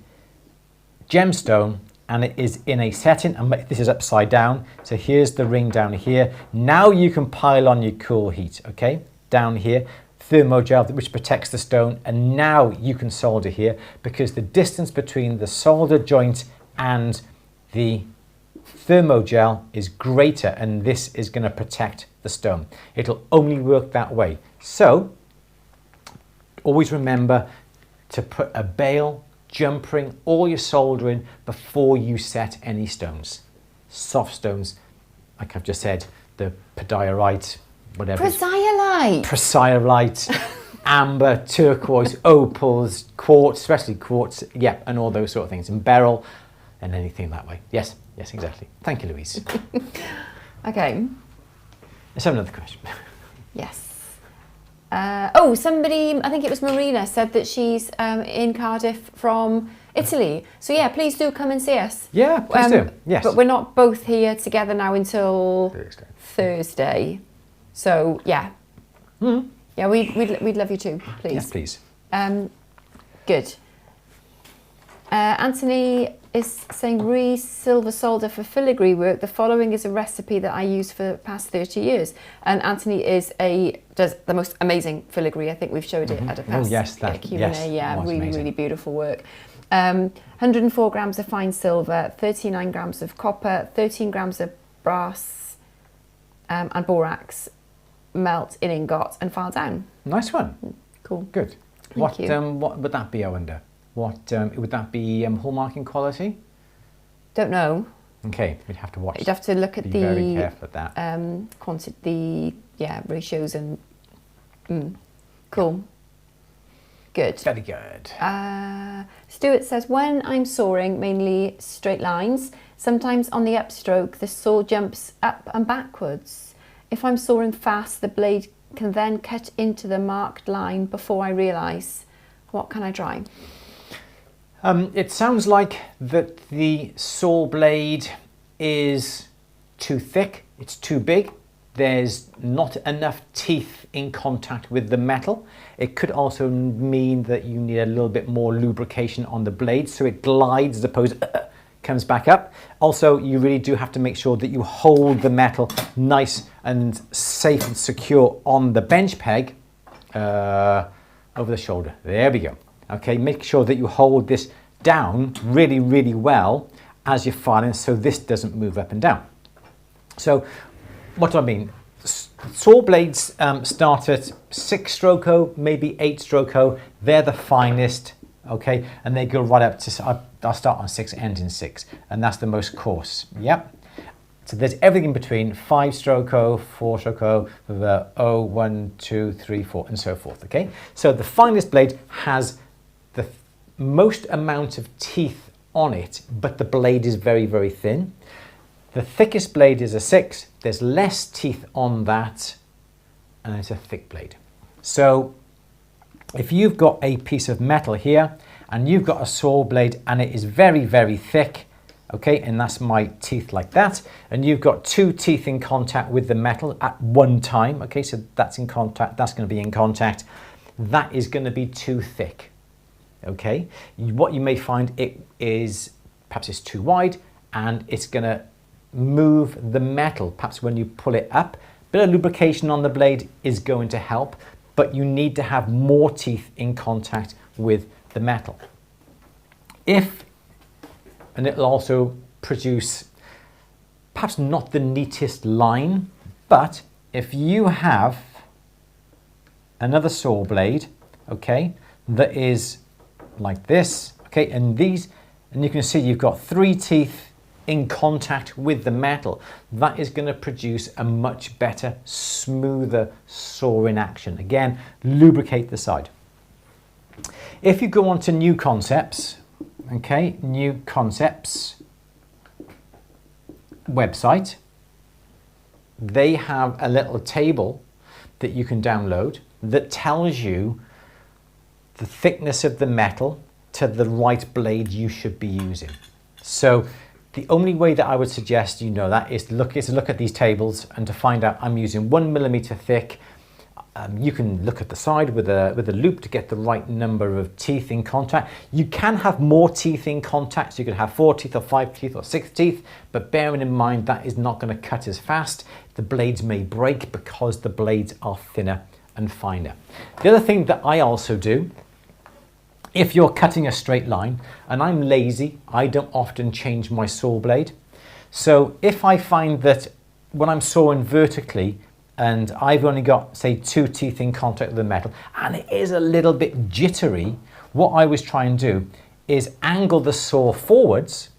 gemstone and it is in a setting, and this is upside down, so here's the ring down here. Now you can pile on your cool heat, okay? Down here, thermogel, which protects the stone, and now you can solder here, because the distance between the solder joint and the thermogel is greater, and this is going to protect the stone. It'll only work that way. So always remember to put a bail, jump ring, all your soldering before you set any stones. Soft stones, like I've just said, the pediorite, whatever. Prasiolite. Right. Priscillite, amber, turquoise, opals, quartz, especially quartz, yeah, and all those sort of things, and beryl, and anything that way. Yes, yes, exactly. Thank you, Louise. Okay. Let's have another question. Yes. Oh, somebody, I think it was Marina, said that she's in Cardiff from Italy. So yeah, please do come and see us. Yeah, please do. Yes. But we're not both here together now until Thursday. So yeah. Yeah, we'd love you too, please. Yes, please. Good. Anthony is saying, silver solder for filigree work. The following is a recipe that I use for the past 30 years. And Anthony does the most amazing filigree. I think we've showed it at a past Q&A. Yeah, really beautiful work. 104 grams of fine silver, 39 grams of copper, 13 grams of brass and borax. Melt in ingot and file down. Nice one. Cool. Good. Thank you. What would that be, I wonder? What would that be? Hallmarking quality? Don't know. Okay, we'd have to watch. You'd have to look at be very careful at that. Quantity, ratios and. Cool. Good. Very good. Stuart says, when I'm sawing mainly straight lines, sometimes on the upstroke the saw jumps up and backwards. If I'm sawing fast, the blade can then cut into the marked line before I realise. What can I try? It sounds like that the saw blade is too thick, it's too big. There's not enough teeth in contact with the metal. It could also mean that you need a little bit more lubrication on the blade so it glides as opposed to comes back up. Also, you really do have to make sure that you hold the metal nice and safe and secure on the bench peg over the shoulder. There we go. Okay, make sure that you hold this down really, really well as you're filing so this doesn't move up and down. So what do I mean? Saw blades start at 6-stroke, maybe 8-stroke. They're the finest, okay? And they go right up to, I'll start on 6, end in 6, and that's the most coarse, yep. So there's everything in between, 5-stroke, 4-stroke, 1, 2, 3, 4, and so forth, okay? So the finest blade has the most amount of teeth on it, but the blade is very, very thin. The thickest blade is a 6, there's less teeth on that, and it's a thick blade. So if you've got a piece of metal here, and you've got a saw blade, and it is very, very thick, okay, and that's my teeth like that, and you've got 2 teeth in contact with the metal at one time, okay, so that's in contact, that's going to be in contact, that is going to be too thick, okay. What you may find it is, perhaps it's too wide, and it's going to move the metal, perhaps when you pull it up. A bit of lubrication on the blade is going to help, but you need to have more teeth in contact with the metal. And it'll also produce perhaps not the neatest line, but if you have another saw blade, okay, that is like this, okay, and you can see you've got 3 teeth in contact with the metal, that is going to produce a much better, smoother sawing action. Again, lubricate the side. If you go on to New Concepts, okay, New Concepts website, they have a little table that you can download that tells you the thickness of the metal to the right blade you should be using. So the only way that I would suggest you know that is to look at these tables and to find out I'm using 1 millimeter thick. You can look at the side with a loop to get the right number of teeth in contact. You can have more teeth in contact, so you could have 4 teeth or 5 teeth or 6 teeth, but bearing in mind that is not going to cut as fast. The blades may break because the blades are thinner and finer. The other thing that I also do, if you're cutting a straight line, and I'm lazy, I don't often change my saw blade. So if I find that when I'm sawing vertically and I've only got, say, 2 teeth in contact with the metal, and it is a little bit jittery, what I always try and do is angle the saw forwards,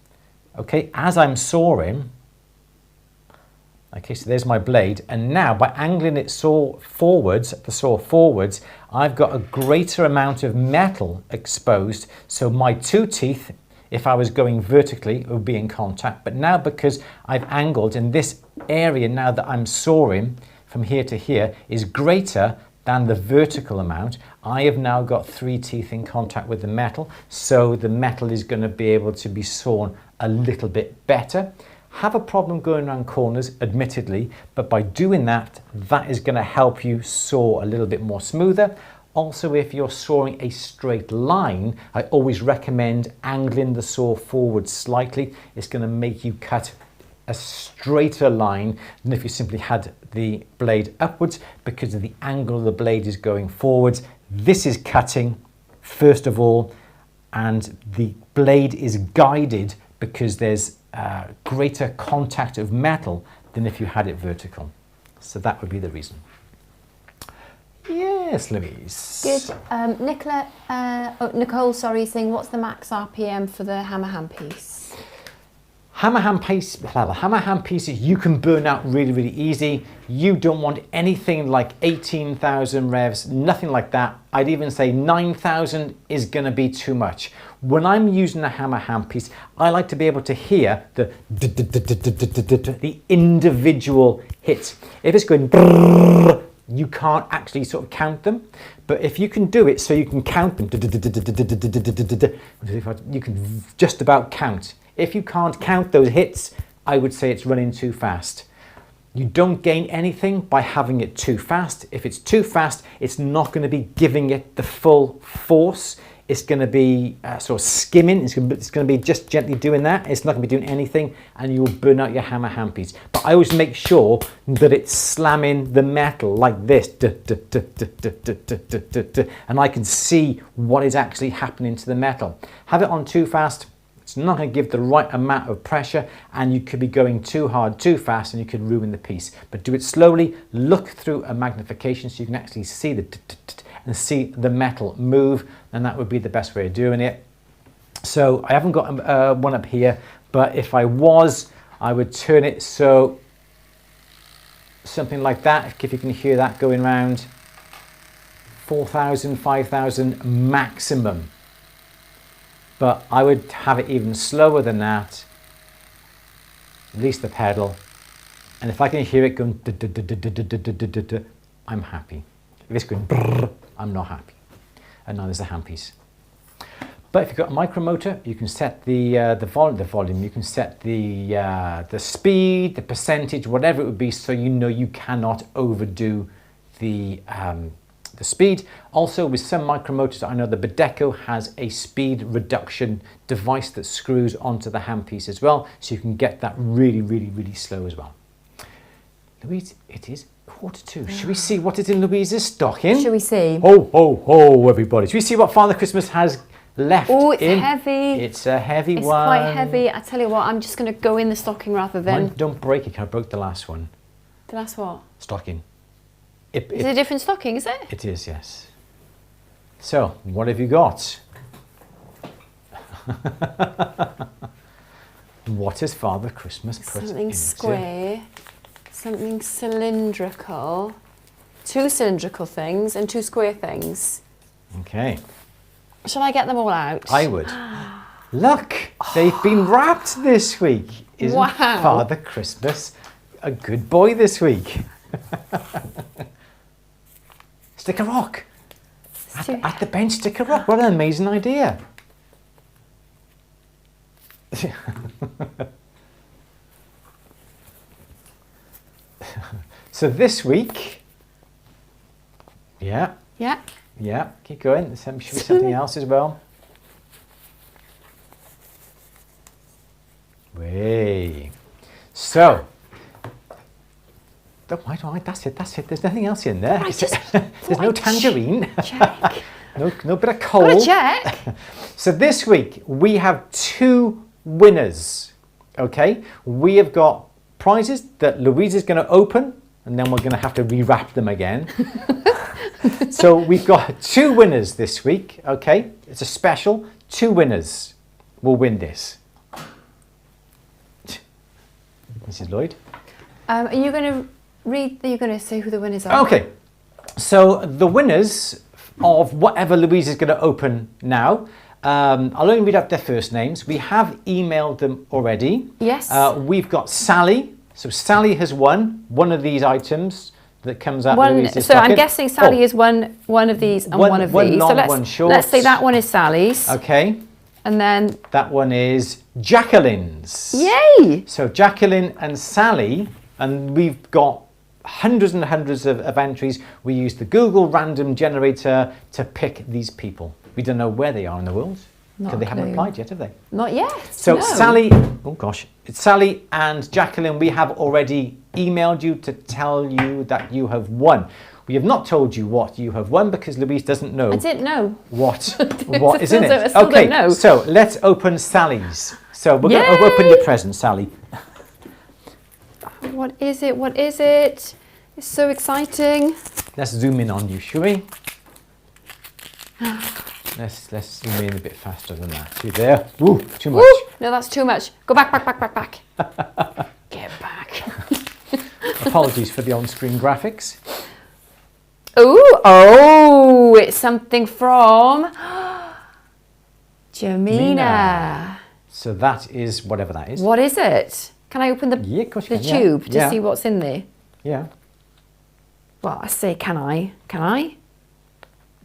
okay, as I'm sawing, Okay, so there's my blade, and now by angling it saw forwards, the saw forwards, I've got a greater amount of metal exposed, so my two teeth, if I was going vertically, would be in contact. But now because I've angled, and this area now that I'm sawing from here to here is greater than the vertical amount, I have now got three teeth in contact with the metal, so the metal is going to be able to be sawn a little bit better. Have a problem going around corners, admittedly, but by doing that, that is going to help you saw a little bit more smoother. Also, if you're sawing a straight line, I always recommend angling the saw forward slightly. It's going to make you cut a straighter line than if you simply had the blade upwards, because of the angle of the blade is going forwards. This is cutting, first of all, and the blade is guided because there's greater contact of metal than if you had it vertical. So that would be the reason. Yes, Louise. Good. Nicole, sorry, saying what's the max RPM for the hammer hand piece? Hammer hand pieces you can burn out really, really easy. You don't want anything like 18,000 revs, nothing like that. I'd even say 9,000 is going to be too much. When I'm using a hammer hand piece, I like to be able to hear the individual hits. If it's going brrr, you can't actually sort of count them. But if you can do it so you can count them, you can just about count. If you can't count those hits, I would say it's running too fast. You don't gain anything by having it too fast. If it's too fast, it's not going to be giving it the full force. It's going to be sort of skimming. It's going to be just gently doing that. It's not going to be doing anything, and you'll burn out your hammer handpiece. But I always make sure that it's slamming the metal like this, and I can see what is actually happening to the metal. Have it on too fast, it's not going to give the right amount of pressure, and you could be going too hard, too fast, and you could ruin the piece. But do it slowly, look through a magnification so you can actually see and see the metal move, and that would be the best way of doing it. So I haven't got one up here, but if I was, I would turn it so something like that, if you can hear that going around 4,000, 5,000 maximum. But I would have it even slower than that. Release the pedal, and if I can hear it going, I'm happy. If it's going, brrr, I'm not happy. And now there's the handpiece. But if you've got a micromotor, you can set the volume. You can set the speed, the percentage, whatever it would be, so you know you cannot overdo the speed. Also, with some micromotors, I know the Bedeco has a speed reduction device that screws onto the handpiece as well, so you can get that really, really, really slow as well. Louise, it is 1:45. Should we see what is in Louise's stocking? Should we see? Ho, ho, ho, everybody. Should we see what Father Christmas has left in? Oh, it's heavy. It's a heavy one. It's quite heavy. I tell you what, I'm just going to go in the stocking rather than... Mine, don't break it, I broke the last one. The last what? Stocking. Is it a different stocking, is it? It is, yes. So, what have you got? What has Father Christmas put Something into? square, something cylindrical, two cylindrical things and two square things. Okay. Shall I get them all out? I would. Look, they've been wrapped this week. Isn't Wow. Father Christmas a good boy this week? Stick a rock. At the bench, stick a rock. What an amazing idea. So this week, yeah, keep going. There should be something else as well. Way. So, why do I? That's it. There's nothing else in there. There's no tangerine. Check. no bit of coal. Gotta check. So this week we have two winners. Okay, we have got prizes that Louise is going to open, and then we're going to have to rewrap them again. So we've got two winners this week. Okay, it's a special. Two winners will win this. Mrs. Lloyd. Are you going to read? Are you going to say who the winners are? Okay, so the winners of whatever Louise is going to open now, I'll only read out their first names. We have emailed them already. Yes. We've got Sally. So Sally has won one of these items that comes out. Louise's so I'm stocking. guessing Sally is one of these and one of these. Long, so one short. let's say that one is Sally's. Okay. And then That one is Jacqueline's. yay! So Jacqueline and Sally, and we've got hundreds and hundreds of entries. We use the Google random generator to pick these people. We don't know where they are in the world Not because a they haven't clue. replied yet, have they? Not yet. So no. Sally, oh gosh, it's Sally and Jacqueline. We have already emailed you to tell you that you have won. We have not told you what you have won because Louise doesn't know I didn't know. what I is in still it. don't know. So let's open Sally's. So we're going to open your present, Sally. What is it? What is it? It's so exciting. Let's zoom in on you, shall we? Let's zoom in a bit faster than that. You there? Woo, too much. Woo! No, that's too much. Go back. Get back. Apologies for the on-screen graphics. Oh, it's something from Jamina. So that is whatever that is. What is it? Can I open the Of course you can, tube to yeah. see what's in there? Yeah. Well, I say, can I? Can I?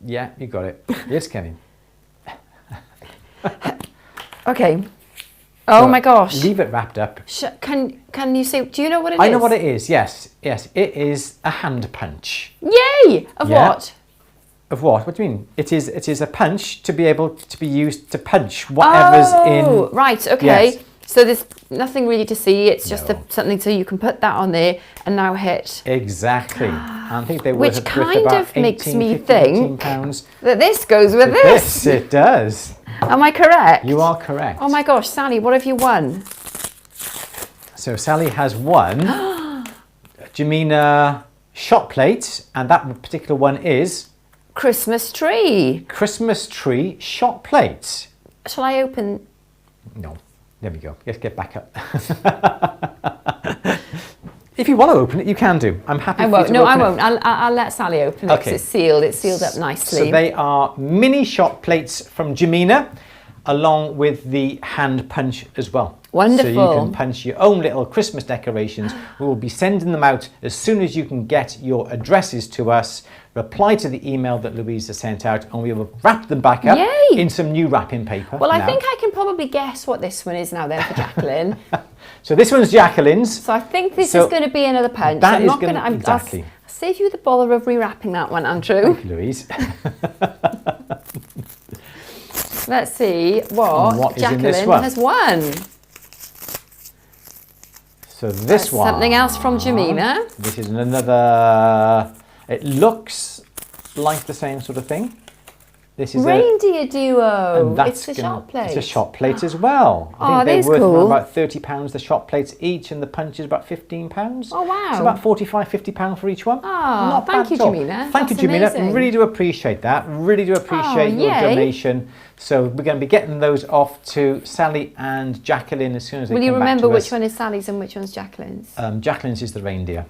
Yeah, you got it. Yes, Kevin. Okay. Oh So my gosh. Leave it wrapped up. Can you say? Do you know what it is? I know what it is. Yes. It is a hand punch. Yay! Of Yeah. what? Of what? What do you mean? It is a punch to be able to be used to punch whatever's Oh, in. right. Okay. Yes. So there's nothing really to see. It's just No. something so you can put that on there and now hit. Exactly. I think they were Which worth kind about of makes 18, me 15, think £18. that this goes with Yes, this. it does. Am I correct? You are correct. Oh my gosh, Sally, what have you won? So Sally has won Jamina shot plate, and that particular one is Christmas tree. Christmas tree shot plate. Shall I open? No, there we go. Let's get back up. If you want to open it, you can do. I'm happy I for won't. you to No, I open it. won't. I'll let Sally open it because Okay. it's sealed. It's sealed up nicely. So they are mini shot plates from Jamina, along with the hand punch as well. Wonderful. So you can punch your own little Christmas decorations. We will be sending them out as soon as you can get your addresses to us. Reply to the email that Louise has sent out, and we will wrap them back up Yay. in some new wrapping paper. Well, I now. think I can probably guess what this one is now then for Jacqueline. So this one's Jacqueline's. So I think this So is going to be another punch. that I'm is not gonna- going to. exactly. I'll save you the bother of rewrapping that one, Andrew. Thank you, Louise. Let's see what is in this Jacqueline one? has won. So this That's one. something else from Jamina. This is another. It looks like the same sort of thing. This is Reindeer duo. and that's It's the gonna- shot plate. It's a shot plate as well. Oh, I think that's they're worth cool. about £30. The shot plates each, and the punch is about £15. Oh, wow. It's about £45–50 for each one. Oh, Not thank bad you, at all. Jamina. Thank you, That's Jamina. amazing. Really do appreciate that. Really do appreciate your yay. donation. So we're going to be getting those off to Sally and Jacqueline as soon as they Will come you back remember to which us. one is Sally's and which one's Jacqueline's? Jacqueline's is the reindeer.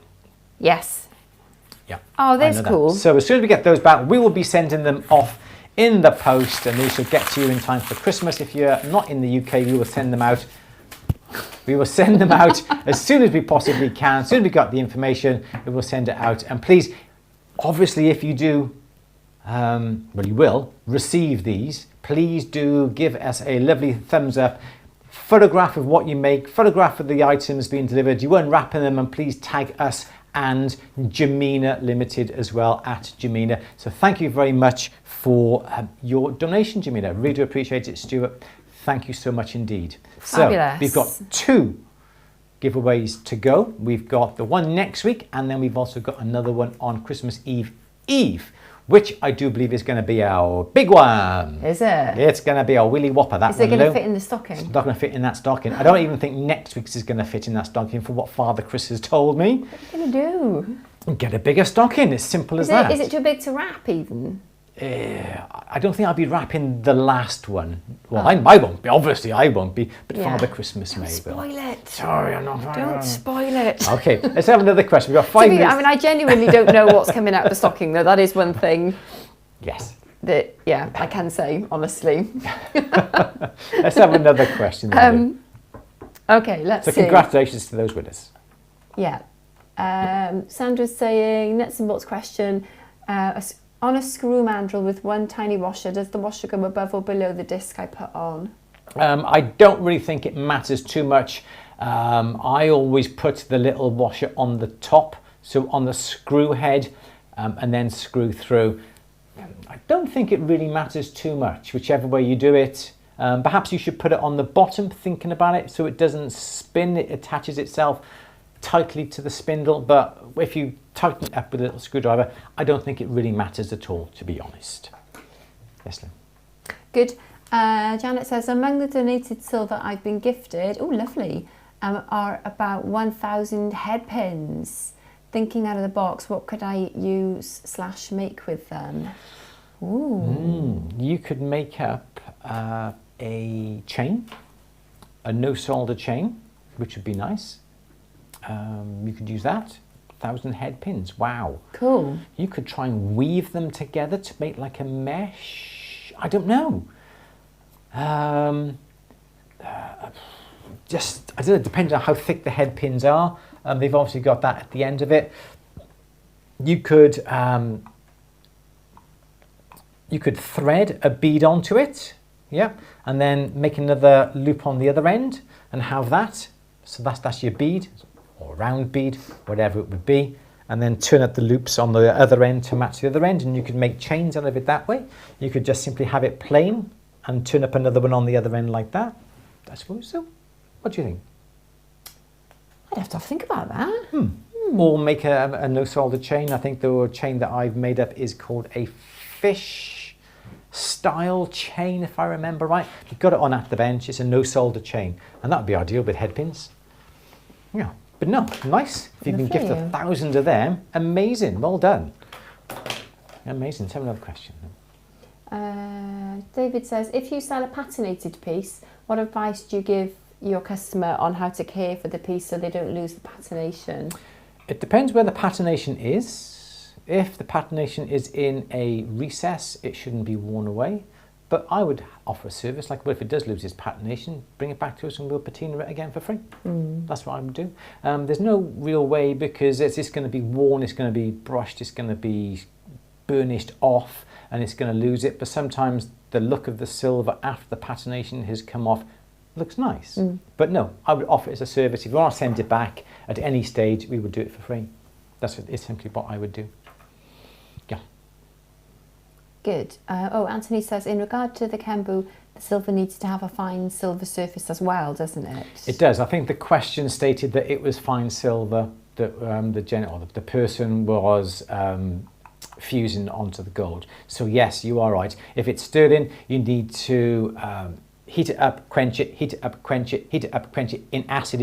Yes. Yeah. Oh, I that's know that. cool. So as soon as we get those back, we will be sending them off in the post, and they should get to you in time for Christmas. If you're not in the UK, we will send them out. We will send them out as soon as we possibly can. As soon as we got the information, we will send it out. And please, obviously, if you do, well, you will receive these. Please do give us a lovely thumbs up. Photograph of what you make. Photograph of the items being delivered. You unwrapping them, and please tag us and Jamina Limited as well, at Jamina. So thank you very much for your donation, Jamina. Really do appreciate it, Stuart. Thank you so much indeed. Fabulous. So we've got 2 giveaways to go. We've got the one next week, and then we've also got another one on Christmas Eve, which I do believe is going to be our big one. Is it? It's going to be our Willy Whopper, that Is one. it going to Lou. fit in the stocking? It's not going to fit in that stocking. I don't even think next week's is going to fit in that stocking, for what Father Chris has told me. What are you going to do? Get a bigger stocking, as simple as Is that. it too big to wrap even? I don't think I'll be wrapping the last one. Well, I won't be. Obviously, I won't be. But Father Christmas may. Spoil it. Sorry, I'm not. Don't spoil it. Okay, let's have another question. We've got 5 minutes. I mean, I genuinely don't know what's coming out of the stocking, though. That is one thing. Yes. That, yeah, I can say, honestly. Let's have another question. Okay, let's see. So congratulations to those winners. Yeah. Sandra's saying, nuts and bolts question. On a screw mandrel with one tiny washer, does the washer go above or below the disc I put on? I don't really think it matters too much. I always put the little washer on the top, so on the screw head, and then screw through. I don't think it really matters too much, whichever way you do it. Perhaps you should put it on the bottom, thinking about it, so it doesn't spin. It attaches itself tightly to the spindle, but if you tighten it up with a little screwdriver, I don't think it really matters at all, to be honest. Yes, Lynn. Good. Janet says, among the donated silver I've been gifted, oh lovely, are about 1,000 head pins. Thinking out of the box, what could I use / make with them? Ooh. You could make up a chain, a no solder chain, which would be nice. You could use that. 1,000 head pins. Wow. Cool. You could try and weave them together to make like a mesh. I don't know. Just, I don't know, depending on how thick the head pins are. They've obviously got that at the end of it. You could thread a bead onto it, yeah, and then make another loop on the other end and have that. So that's your bead, or round bead, whatever it would be, and then turn up the loops on the other end to match the other end, and you could make chains out of it that way. You could just simply have it plain and turn up another one on the other end like that. I suppose so. What do you think? I'd have to think about that. Or make a no solder chain. I think the chain that I've made up is called a fish style chain, if I remember right. You've got it on At the Bench. It's a no solder chain, and that would be ideal with head pins. Yeah, but no, nice. If you can gift 1,000 of them, amazing. Well done. Amazing. Let's have another question. David says, if you sell a patinated piece, what advice do you give your customer on how to care for the piece so they don't lose the patination? It depends where the patination is. If the patination is in a recess, it shouldn't be worn away. But I would offer a service, like, well, if it does lose its patination, bring it back to us and we'll patina it again for free. That's what I would do. There's no real way, because it's just going to be worn, it's going to be brushed, it's going to be burnished off, and it's going to lose it. But sometimes the look of the silver after the patination has come off looks nice. But no, I would offer it as a service. If you want to send it back at any stage, we would do it for free. That's simply what I would do. Yeah. Good. Anthony says, in regard to the Kembu, the silver needs to have a fine silver surface as well, doesn't it? It does. I think the question stated that it was fine silver that the person was fusing onto the gold. So yes, you are right. If it's sterling, you need to heat it up, quench it, heat it up, quench it, heat it up, quench it, in acid,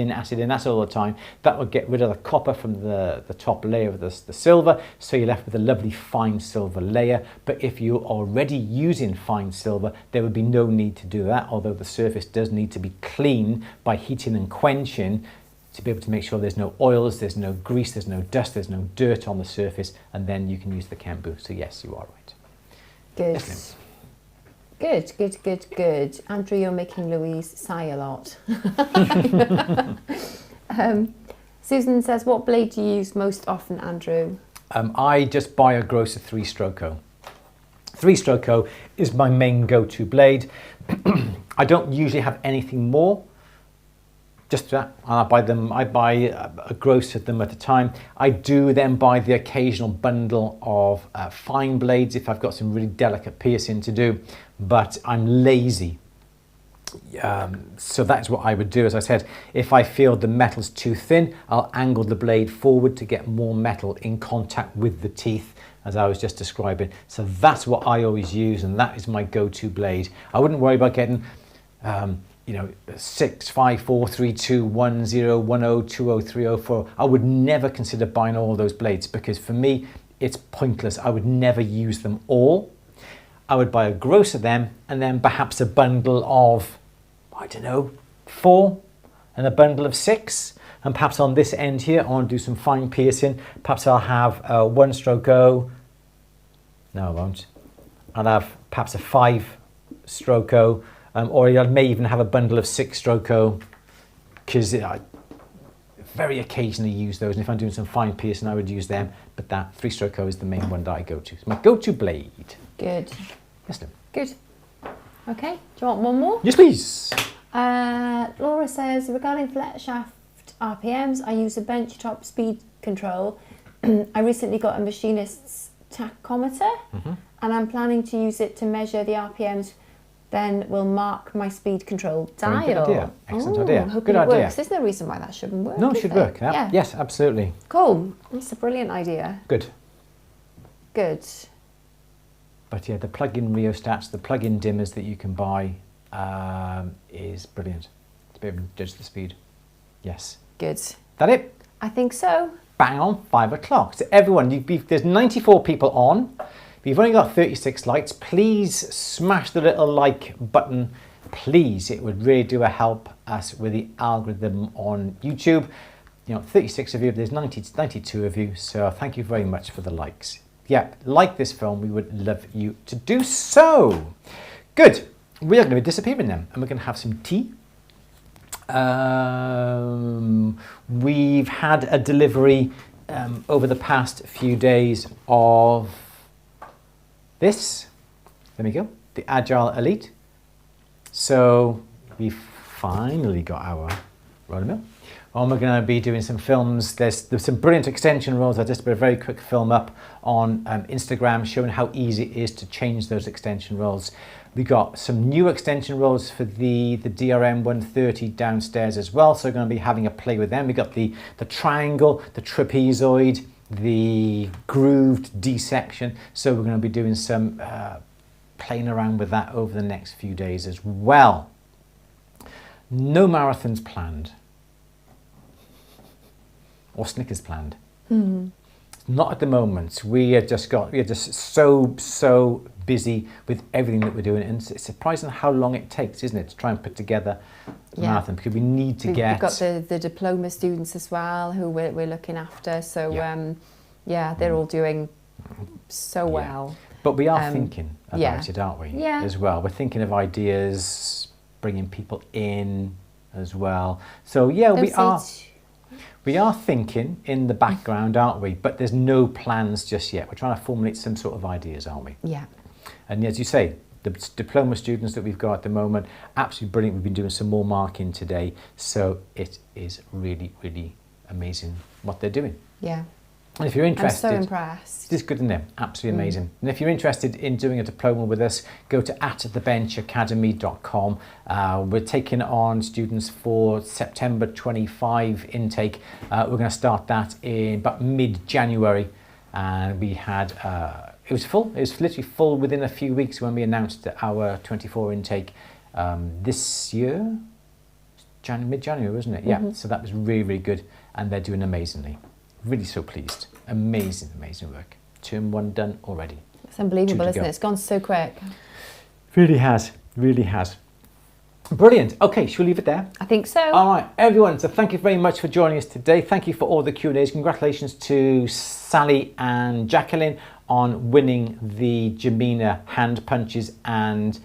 all the time. That will get rid of the copper from the top layer of the silver, so you're left with a lovely fine silver layer. But if you're already using fine silver, there would be no need to do that, although the surface does need to be clean by heating and quenching to be able to make sure there's no oils, there's no grease, there's no dust, there's no dirt on the surface, and then you can use the Kembu. So yes, you are right. Good. Excellent. Good. Andrew, you're making Louise sigh a lot. Susan says, what blade do you use most often, Andrew? I just buy a Grosser 3-stroke. 3-stroke is my main go-to blade. I don't usually have anything more. Just that, I buy a gross of them at a time. I do then buy the occasional bundle of fine blades if I've got some really delicate piercing to do, but I'm lazy. So that's what I would do. As I said, if I feel the metal's too thin, I'll angle the blade forward to get more metal in contact with the teeth, as I was just describing. So that's what I always use, and that is my go-to blade. I wouldn't worry about getting 6, 5, 4, 3, 2, 1, 0, 1, 0, 2, 0, 3, 0, 4. I would never consider buying all those blades, because for me, it's pointless. I would never use them all. I would buy a gross of them and then perhaps a bundle of, I don't know, 4 and a bundle of 6. And perhaps on this end here, I want to do some fine piercing. Perhaps I'll have a 1-stroke O. No, I won't. I'll have perhaps a 5-stroke O, or I may even have a bundle of 6-stroke O, because I very occasionally use those. And if I'm doing some fine piercing, I would use them. But that 3-stroke O is the main one that I go to. It's my go-to blade. Good. Yes, Lynn. Good. Okay, do you want one more? Yes, please. Laura says, regarding flat shaft RPMs, I use a bench top speed control. I recently got a machinist's tachometer, and I'm planning to use it to measure the RPMs, then will mark my speed control dial. Very good idea. Excellent idea. Hoping Good it idea. works. There's no reason why that shouldn't work. No, it is should there? work. Yeah. Yeah. Yes, absolutely. Cool. That's a brilliant idea. Good. Good. But yeah, the plug-in rheostats, the plug-in dimmers that you can buy is brilliant to be able to judge the speed. Yes. Good. That it? I think so. Bang on 5 o'clock. So everyone, there's 94 people on. If you've only got 36 likes, please smash the little like button. Please, it would really do help us with the algorithm on YouTube. 36 of you, there's 92 of you. So thank you very much for the likes. Yeah, like this film, we would love you to do so. Good. We are going to be disappearing then, and we're going to have some tea. We've had a delivery over the past few days of this. There we go, the Agile Elite. So we've finally got our roller mill. And we're going to be doing some films. There's some brilliant extension rolls. I just put a very quick film up on Instagram showing how easy it is to change those extension rolls. We got some new extension rolls for the DRM 130 downstairs as well, so we're going to be having a play with them. We got the triangle, the trapezoid, the grooved D section, so we're going to be doing some playing around with that over the next few days as well. No marathons planned or Snickers planned. Not at the moment. We are just so busy with everything that we're doing, and it's surprising how long it takes, isn't it, to try and put together a marathon, because we need to get... We've got the diploma students as well who we're looking after, so they're all doing so well. But we are thinking about it, aren't we? Yeah. As well. We're thinking of ideas, bringing people in as well. So yeah, we are thinking in the background, aren't we? But there's no plans just yet. We're trying to formulate some sort of ideas, aren't we? Yeah. And as you say, the diploma students that we've got at the moment, absolutely brilliant. We've been doing some more marking today. So it is really, really amazing what they're doing. Yeah. And if you're interested... I'm so impressed. It's good, isn't it? Absolutely amazing. And if you're interested in doing a diploma with us, go to atthebenchacademy.com. We're taking on students for September 25 intake. We're going to start that in about mid-January. And we had... it was full. It was literally full within a few weeks when we announced our 24 intake this year. Mid-January, wasn't it? Yeah. So that was really, really good. And they're doing amazingly. Really so pleased. Amazing, amazing work. Term 1 done already. It's unbelievable, isn't it? It's gone so quick. Really has. Really has. Brilliant. Okay, shall we leave it there? I think so. All right, everyone. So thank you very much for joining us today. Thank you for all the Q&As. Congratulations to Sally and Jacqueline on winning the Jamina hand punches and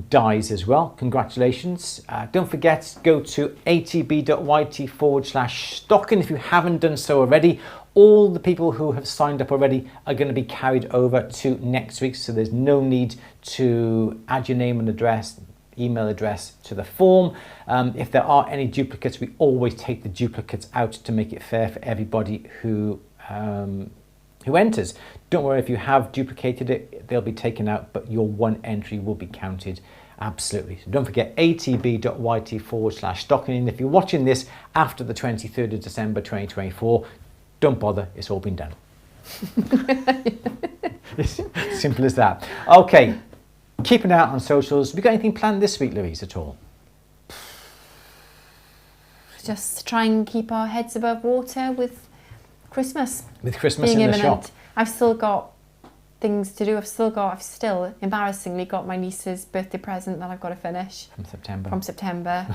dies as well. Congratulations. Don't forget, go to atb.yt/stocking if you haven't done so already. All the people who have signed up already are going to be carried over to next week, so there's no need to add your name and address, email address to the form. If there are any duplicates, we always take the duplicates out to make it fair for everybody who enters. Don't worry, if you have duplicated it, they'll be taken out, but your one entry will be counted. Absolutely. So don't forget atb.yt/stocking. And if you're watching this after the 23rd of December 2024, don't bother, it's all been done. It's simple as that. Okay, keep an eye out on socials. Have you got anything planned this week, Louise, at all? Just try and keep our heads above water with Christmas. With Christmas being in the imminent. shop. I've still got things to do. I've still embarrassingly got my niece's birthday present that I've got to finish. From September.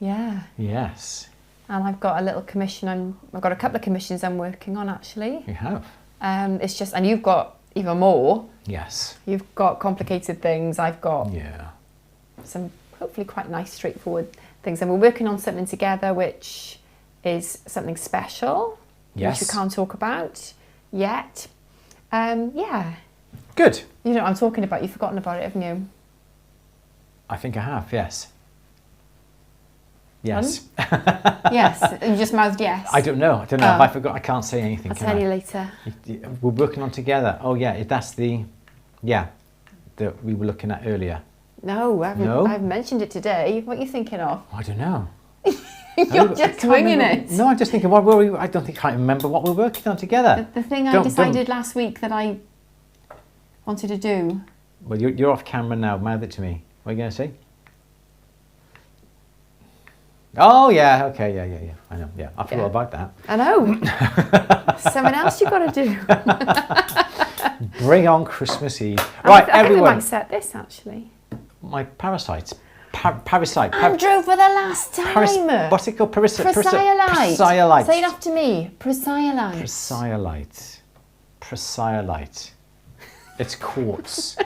Yeah. Yes. And I've got a little commission. I've got a couple of commissions I'm working on actually. You have. It's just, and you've got even more. Yes. You've got complicated things. I've got some hopefully quite nice, straightforward things. And we're working on something together, which is something special. Yes. Which we can't talk about yet. Yeah. Good. You know what I'm talking about. You've forgotten about it, haven't you? I think I have. Yes. Yes. Yes. You just mouthed yes. I don't know. Have I forgot? I can't say anything. I'll tell you later. We're working on together. Oh yeah, that's the, that we were looking at earlier. No, I haven't mentioned it today. What are you thinking of? I don't know. You're just swinging it. No, I'm just thinking, what were we? I can't remember what we're working on together. The thing I decided last week that I wanted to do. Well, you're off camera now. Mouth it to me. What are you going to say? Oh yeah, okay, yeah. I know. Yeah, I forgot about that. I know. Something else you've got to do. Bring on Christmas Eve. Right, I everyone. think we might set this actually. My parasites. Parasite. Andrew, for the last time. What's it called? Presiolite. Presiolite. Say it after me. Presiolite. Presiolite. It's quartz.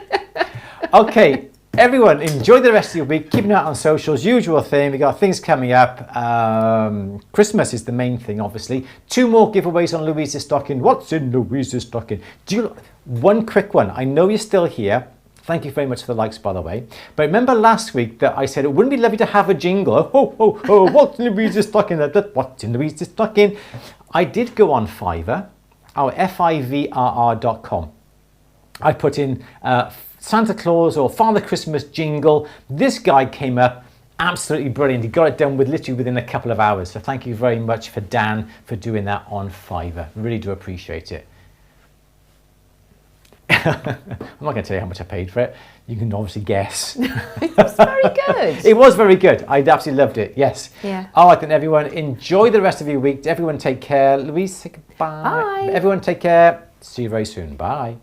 Okay, everyone, enjoy the rest of your week. Keep an eye on socials. Usual thing. We got things coming up. Christmas is the main thing, obviously. 2 more giveaways on Louise's stocking. What's in Louise's stocking? One quick one. I know you're still here. Thank you very much for the likes, by the way. But remember last week that I said it wouldn't be lovely to have a jingle. Oh, what's in Louise's stocking? What's in Louise's stocking? I did go on Fiverr, fivrr.com. I put in Santa Claus or Father Christmas jingle. This guy came up, absolutely brilliant. He got it done literally within a couple of hours. So thank you very much for Dan for doing that on Fiverr. Really do appreciate it. I'm not going to tell you how much I paid for it. You can obviously guess. It was very good. It was very good. I absolutely loved it. Yes. Yeah. All right then, everyone. Enjoy the rest of your week. Everyone take care. Louise, say goodbye. Bye. Everyone take care. See you very soon. Bye.